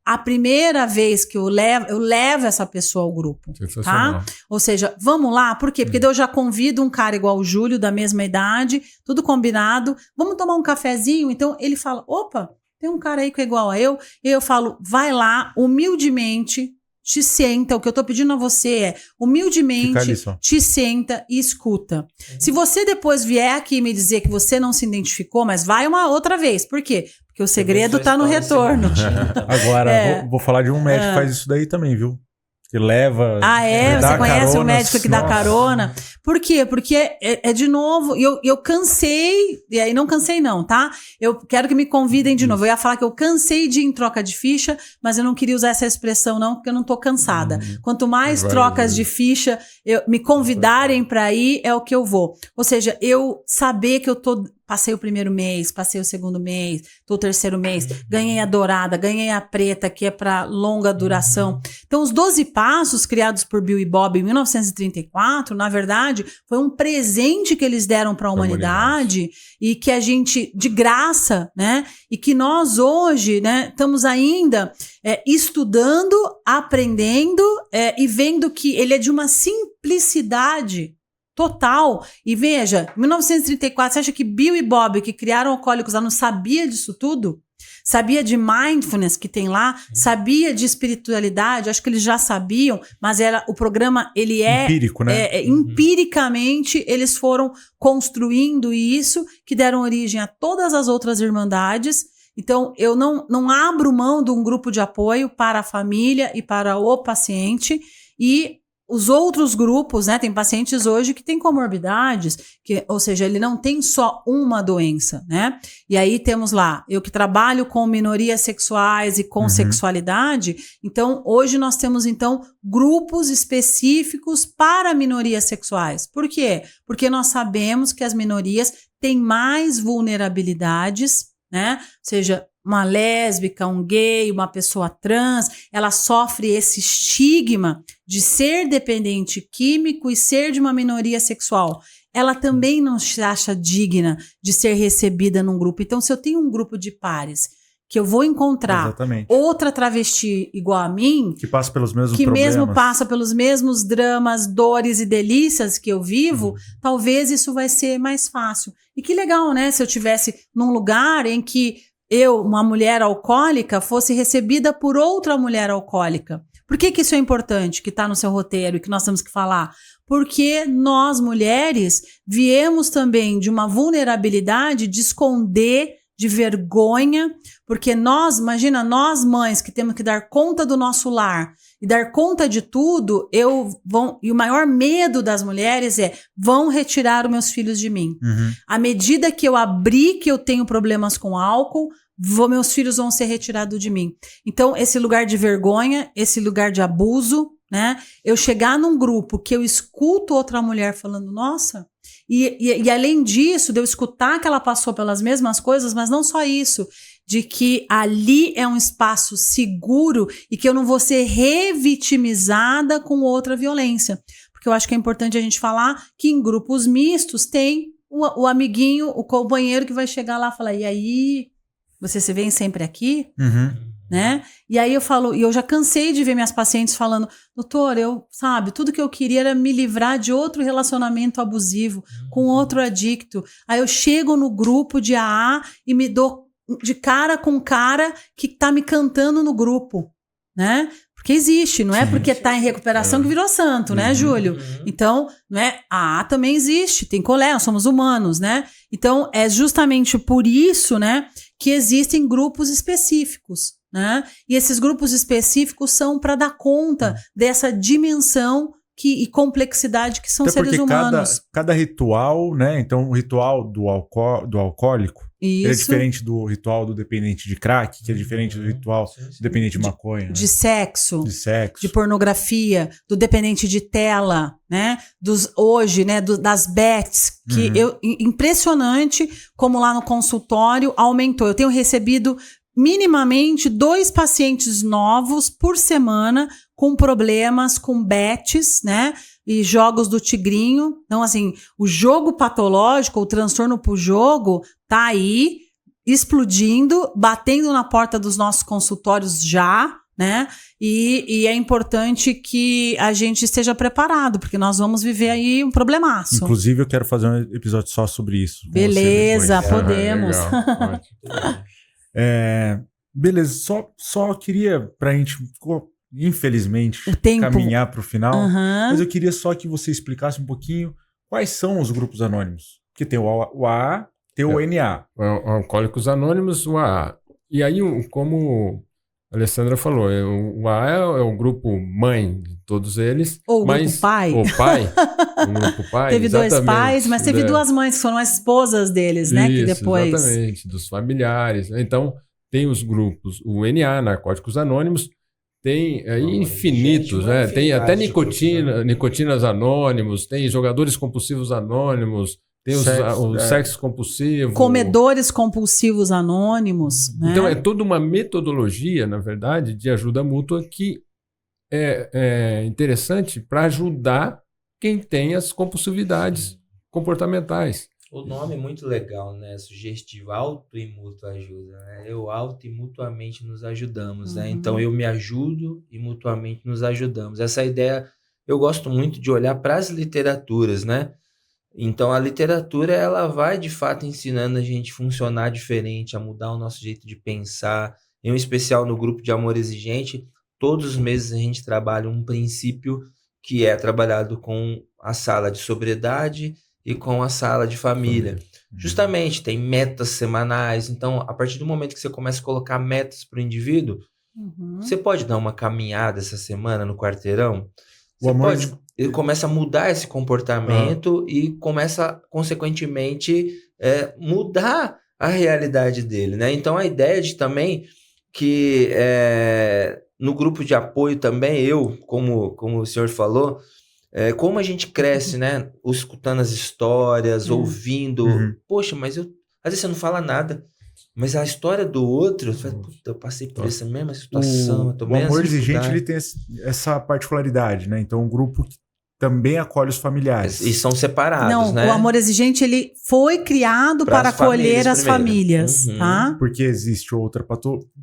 a primeira vez que eu levo essa pessoa ao grupo, tá? Ou seja, vamos lá, por quê? Porque daí eu já convido um cara igual o Júlio, da mesma idade, tudo combinado, vamos tomar um cafezinho? Então ele fala, tem um cara aí que é igual a eu, e eu falo, vai lá, humildemente, te senta. O que eu tô pedindo a você é, humildemente, te senta e escuta. Se você depois vier aqui me dizer que você não se identificou, mas vai uma outra vez. Por quê? Porque o segredo tá no retorno. Agora, vou falar de um médico que faz isso daí também, viu? Que leva... Você conhece o médico que dá carona? Por quê? Porque de novo, eu cansei, e aí não cansei não, tá? Eu quero que me convidem de novo. Eu ia falar que eu cansei de ir em troca de ficha, mas eu não queria usar essa expressão não, porque eu não tô cansada. Quanto mais trocas de ficha me convidarem para ir, é o que eu vou. Ou seja, eu saber que eu passei o primeiro mês, passei o segundo mês, tô o terceiro mês, ganhei a dourada, ganhei a preta, que é para longa duração. Então, os 12 passos criados por Bill e Bob em 1934, na verdade, foi um presente que eles deram para a humanidade e que a gente, de graça, né? E que nós hoje, né, estamos ainda estudando, aprendendo e vendo que ele é de uma simplicidade total. E veja, 1934, você acha que Bill e Bob, que criaram Alcoólicos Anônimos, sabia disso tudo? Sabia de mindfulness que tem lá? Sabia de espiritualidade? Acho que eles já sabiam, mas o programa, ele empírico, né? Empiricamente, eles foram construindo isso, que deram origem a todas as outras irmandades. Então, eu não abro mão de um grupo de apoio para a família e para o paciente. E os outros grupos, né? Tem pacientes hoje que têm comorbidades, ou seja, ele não tem só uma doença, né? E aí temos lá, eu que trabalho com minorias sexuais e com sexualidade, então hoje nós temos então grupos específicos para minorias sexuais. Por quê? Porque nós sabemos que as minorias têm mais vulnerabilidades, né? Ou seja, uma lésbica, um gay, uma pessoa trans, ela sofre esse estigma de ser dependente químico e ser de uma minoria sexual. Ela também não se acha digna de ser recebida num grupo. Então, se eu tenho um grupo de pares que eu vou encontrar outra travesti igual a mim, que passa pelos mesmos que problemas, mesmo passa pelos mesmos dramas, dores e delícias que eu vivo, talvez isso vai ser mais fácil. E que legal, né? Se eu tivesse num lugar em que uma mulher alcoólica, fosse recebida por outra mulher alcoólica. Por que isso é importante, que está no seu roteiro e que nós temos que falar? Porque nós, mulheres, viemos também de uma vulnerabilidade de esconder, de vergonha, porque imagina, nós mães que temos que dar conta do nosso lar e dar conta de tudo, e o maior medo das mulheres vão retirar os meus filhos de mim. À medida que eu abrir que eu tenho problemas com álcool, meus filhos vão ser retirados de mim. Então, esse lugar de vergonha, esse lugar de abuso, né? Eu chegar num grupo que eu escuto outra mulher falando, nossa, e além disso, de eu escutar que ela passou pelas mesmas coisas, mas não só isso, de que ali é um espaço seguro e que eu não vou ser revitimizada com outra violência. Porque eu acho que é importante a gente falar que em grupos mistos tem o amiguinho, o companheiro que vai chegar lá e falar, e aí, você se vem sempre aqui? Né? E aí eu falo, e eu já cansei de ver minhas pacientes falando, doutor, tudo que eu queria era me livrar de outro relacionamento abusivo, com outro adicto. Aí eu chego no grupo de AA e me dou de cara com cara que tá me cantando no grupo, né? Porque existe, não é porque tá em recuperação que virou santo, né, Júlio? Então, não é? A AA também existe, tem colega, somos humanos, né? Então, é justamente por isso, né, que existem grupos específicos, né? E esses grupos específicos são para dar conta dessa dimensão e complexidade que são seres humanos. Cada ritual, né? Então, o ritual do alcoólico é diferente do ritual do dependente de crack, que é diferente do ritual do dependente de maconha. De sexo. De pornografia, do dependente de tela, né? Hoje, né? Das bets, que impressionante como lá no consultório aumentou. Eu tenho recebido minimamente 2 pacientes novos por semana com problemas com bets, né? E jogos do tigrinho. Então, assim, o jogo patológico, o transtorno por jogo, tá aí, explodindo, batendo na porta dos nossos consultórios já, né? E é importante que a gente esteja preparado, porque nós vamos viver aí um problemaço. Inclusive, eu quero fazer um episódio só sobre isso. Beleza, podemos. Beleza, só queria, pra gente, ficou infelizmente, O tempo. caminhar para o final, Aham. mas eu queria só que você explicasse um pouquinho quais são os grupos anônimos. Porque tem o AA, tem o NA. Alcoólicos Anônimos, o AA. E aí, como a Alessandra falou, o AA é o grupo mãe de todos eles. Ou o mas grupo pai. O pai, o grupo pai. Teve dois exatamente, pais, mas teve duas mães que foram as esposas deles, né? Que Isso, depois. exatamente, dos familiares. Então, tem os grupos, o NA, Narcóticos Anônimos, tem aí infinitos, gente, né? Tem até infinidade de grupos, né? Nicotinas Anônimos, tem jogadores compulsivos anônimos, tem o sexo compulsivo. Comedores compulsivos anônimos, né? Então, é toda uma metodologia, na verdade, de ajuda mútua que é interessante para ajudar quem tem as compulsividades comportamentais. O nome é muito legal, né? Sugestivo, auto e mútua ajuda, né? Eu auto e mutuamente nos ajudamos, né? Então eu me ajudo e mutuamente nos ajudamos. Essa ideia eu gosto muito de olhar para as literaturas, né? Então a literatura ela vai de fato ensinando a gente a funcionar diferente, a mudar o nosso jeito de pensar. Em especial no grupo de Amor Exigente, todos os meses a gente trabalha um princípio que é trabalhado com a sala de sobriedade e com a sala de família. Justamente, tem metas semanais. Então, a partir do momento que você começa a colocar metas para o indivíduo, você pode dar uma caminhada essa semana no quarteirão. Ele começa a mudar esse comportamento e começa, consequentemente, mudar a realidade dele, né? Então, a ideia de também que no grupo de apoio também, eu, como o senhor falou, como a gente cresce, né? Escutando as histórias, ouvindo. Poxa, mas às vezes você não fala nada. Mas a história do outro, você fala, puta, eu passei por essa mesma situação. O Amor Exigente ele tem essa particularidade, né? Então, um grupo que também acolhe os familiares. E são separados, né? O Amor Exigente ele foi criado para acolher as famílias, tá? Porque existe outra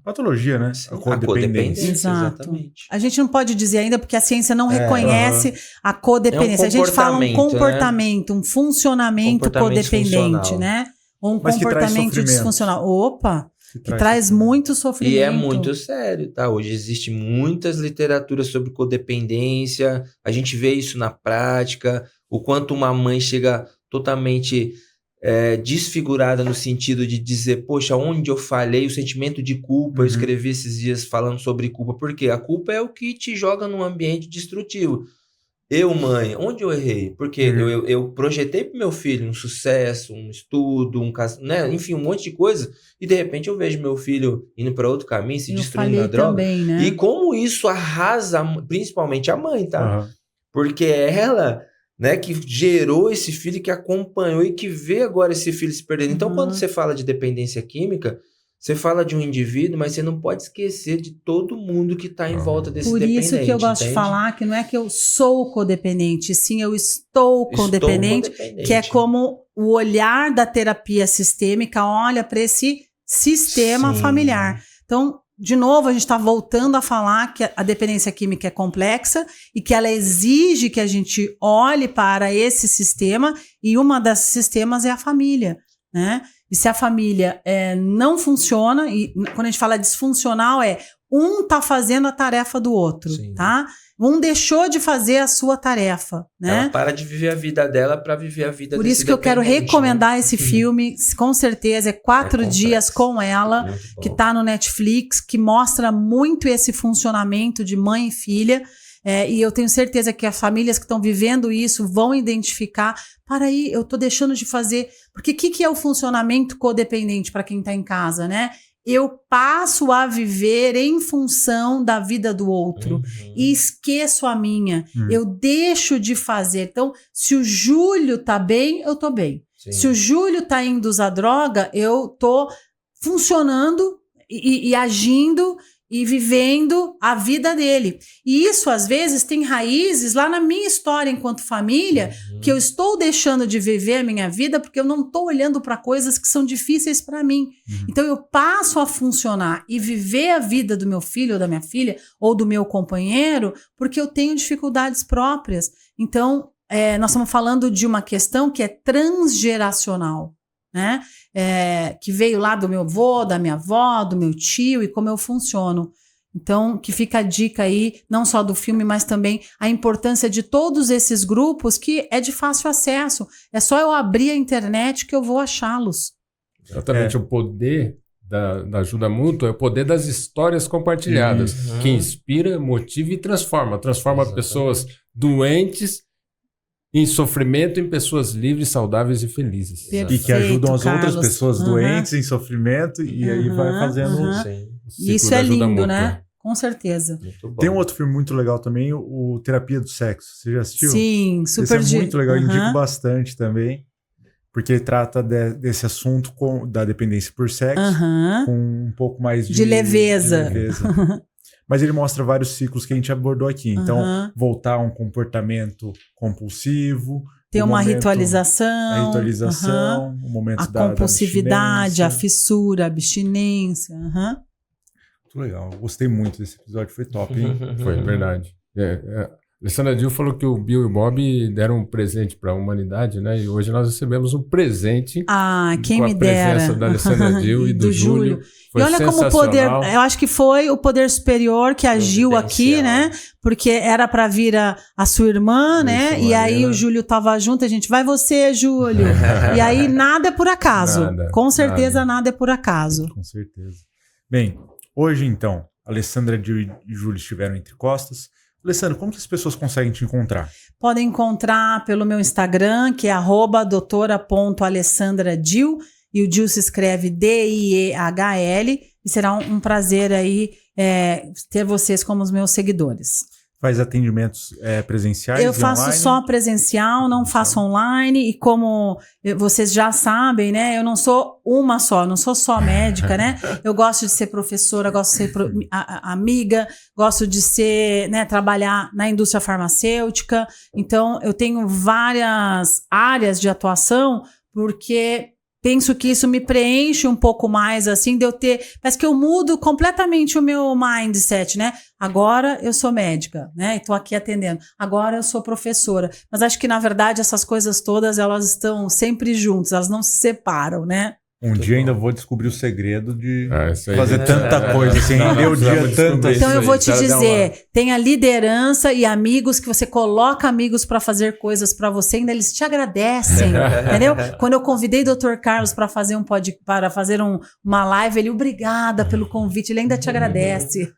patologia, né? Sim, a codependência. Exatamente. A gente não pode dizer ainda porque a ciência não reconhece a codependência. A gente fala um comportamento, né? Um funcionamento codependente, né? Ou um comportamento disfuncional. Opa! Que traz muito sofrimento. E é muito sério, tá? Hoje existem muitas literaturas sobre codependência, a gente vê isso na prática, o quanto uma mãe chega totalmente desfigurada no sentido de dizer, poxa, onde eu falhei, o sentimento de culpa, eu escrevi esses dias falando sobre culpa, porque a culpa é o que te joga num ambiente destrutivo. Eu, mãe, onde eu errei? Porque eu projetei pro meu filho um sucesso, um estudo, né? Enfim, um monte de coisa. E de repente eu vejo meu filho indo para outro caminho, se destruindo na droga. Também, né? E como isso arrasa, principalmente a mãe, tá? Porque é ela, né, que gerou esse filho, que acompanhou e que vê agora esse filho se perdendo. Então, quando você fala de dependência química, você fala de um indivíduo, mas você não pode esquecer de todo mundo que está em volta desse dependente. Por isso que eu gosto de falar que não é que eu sou codependente, sim, eu estou codependente, que é como o olhar da terapia sistêmica olha para esse sistema familiar. Então, de novo, a gente está voltando a falar que a dependência química é complexa e que ela exige que a gente olhe para esse sistema, e uma desses sistemas é a família, né? E se a família não funciona, e quando a gente fala disfuncional, um tá fazendo a tarefa do outro, tá? Um deixou de fazer a sua tarefa, né? Ela para de viver a vida dela para viver a vida desse. Por isso que eu quero recomendar esse filme, com certeza, 4 dias com ela, que tá no Netflix, que mostra muito esse funcionamento de mãe e filha. E eu tenho certeza que as famílias que estão vivendo isso vão identificar. Para aí, eu tô deixando de fazer. Porque o que é o funcionamento codependente para quem está em casa, né? Eu passo a viver em função da vida do outro e esqueço a minha. Eu deixo de fazer. Então, se o Júlio tá bem, eu tô bem. Sim. Se o Júlio tá indo usar droga, eu tô funcionando e agindo e vivendo a vida dele. E isso, às vezes, tem raízes lá na minha história enquanto família, que eu estou deixando de viver a minha vida porque eu não estou olhando para coisas que são difíceis para mim. Então, eu passo a funcionar e viver a vida do meu filho ou da minha filha ou do meu companheiro porque eu tenho dificuldades próprias. Então, nós estamos falando de uma questão que é transgeracional, né? Que veio lá do meu avô, da minha avó, do meu tio, e como eu funciono. Então, que fica a dica aí, não só do filme, mas também a importância de todos esses grupos que é de fácil acesso. É só eu abrir a internet que eu vou achá-los. Exatamente, o poder da ajuda mútua é o poder das histórias compartilhadas, que inspira, motiva e transforma. Transforma pessoas doentes em sofrimento em pessoas livres, saudáveis e felizes. Perfeito, E que ajudam as outras Carlos. pessoas doentes em sofrimento e aí vai fazendo... Sim. E isso é lindo, né? Com certeza. Muito bom. Tem um outro filme muito legal também, o Terapia do Sexo. Você já assistiu? Sim, super Esse é muito legal, indico Aham. bastante também, porque ele trata desse assunto da dependência por sexo Aham. com um pouco mais De leveza. de leveza. Mas ele mostra vários ciclos que a gente abordou aqui. Então, Aham. voltar a um comportamento compulsivo, Tem o uma momento- ritualização. a ritualização, aham. o momento A da compulsividade, a abstinência. fissura, a abstinência. aham. Muito legal. Gostei muito desse episódio, foi top, hein? Foi verdade. Alessandra Dil falou que o Bill e o Bob deram um presente para a humanidade, né? E hoje nós recebemos um presente Ah, quem com a me dera. presença da Alessandra Dil e do Júlio. Foi E olha como o poder, sensacional. eu acho que foi o poder superior que agiu aqui, né? Porque era para vir a sua irmã, né? Isso, E aí Mariana. o Júlio tava junto, a gente, vai você, Júlio. E aí nada é por acaso. Nada, Com certeza nada é por acaso. Com certeza. Bem, hoje então, Alessandra Dil e Júlio estiveram entre costas. Alessandra, como que as pessoas conseguem te encontrar? Podem encontrar pelo meu Instagram, que é @doutora.alessandradil, e o Dil se escreve DIEHL, e será um prazer aí ter vocês como os meus seguidores. Faz atendimentos presenciais? Eu e faço online? só presencial, não faço online, e como vocês já sabem, né, eu não sou uma só, não sou só médica, né, eu gosto de ser professora, gosto de ser amiga, gosto de ser, né, trabalhar na indústria farmacêutica, então eu tenho várias áreas de atuação, porque penso que isso me preenche um pouco mais, assim, de eu ter... Parece que eu mudo completamente o meu mindset, né? Agora eu sou médica, né? E tô aqui atendendo. Agora eu sou professora. Mas acho que, na verdade, essas coisas todas, elas estão sempre juntas, elas não se separam, né? Um dia ainda vou descobrir o segredo de Isso aí. fazer tanta coisa, assim, render o dia tantas... Então eu vou te Isso aí, dizer, tenha liderança e amigos que você coloca amigos para fazer coisas para você, ainda eles te agradecem, entendeu? Quando eu convidei o Dr. Carlos para fazer uma live, ele, obrigada pelo convite, ele ainda te agradece.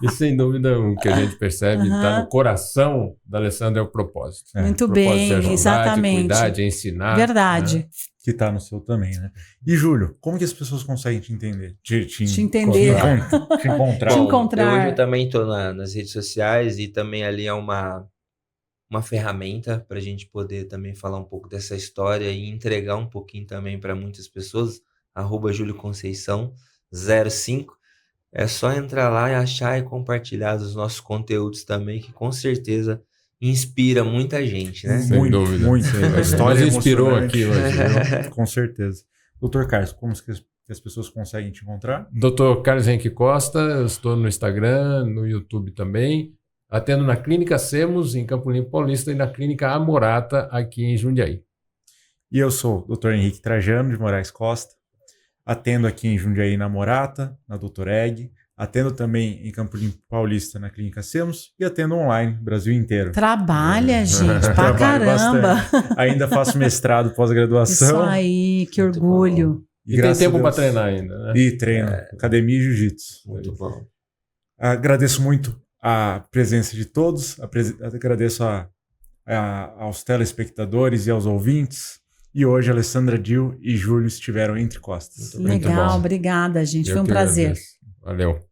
E sem dúvida o que a gente percebe está no coração da Alessandra é o propósito. Muito O propósito bem, de ajudar, exatamente. de cuidar, de ensinar. Verdade. né? Que tá no seu também, né? E, Júlio, como que as pessoas conseguem te entender? Te entender. Te encontrar. Te Bom, encontrar. Hoje eu também estou nas redes sociais e também ali é uma ferramenta para a gente poder também falar um pouco dessa história e entregar um pouquinho também para muitas pessoas. @JúlioConceição05. É só entrar lá e achar e compartilhar os nossos conteúdos também, que com certeza inspira muita gente, né? Sem Muito, dúvida. muito. Sem A dúvida. história Nos inspirou emocionante. aqui hoje. viu? Com certeza. Doutor Carlos, como que as pessoas conseguem te encontrar? Dr. Carlos Henrique Costa, eu estou no Instagram, no YouTube também. Atendo na Clínica Semos, em Campo Limpo Paulista, e na Clínica Amorata, aqui em Jundiaí. E eu sou o Dr. Henrique Trajano, de Moraes Costa. Atendo aqui em Jundiaí, na Amorata, na Dr. Egg. Atendo também em Campo Limpo Paulista, na Clínica Semos. E atendo online, Brasil inteiro. Trabalha, gente, pra Trabalho caramba. bastante. Ainda faço mestrado, pós-graduação. Isso aí, que Muito orgulho. E tem graças a tempo para Deus- treinar ainda, né? E treino, academia e jiu-jitsu. Muito bom. Agradeço muito a presença de todos, agradeço aos telespectadores e aos ouvintes. E hoje, Alessandra Dil e Júlio estiveram entre costas. Muito Legal, bom. obrigada, gente. Eu Foi um que prazer. agradeço. Valeu.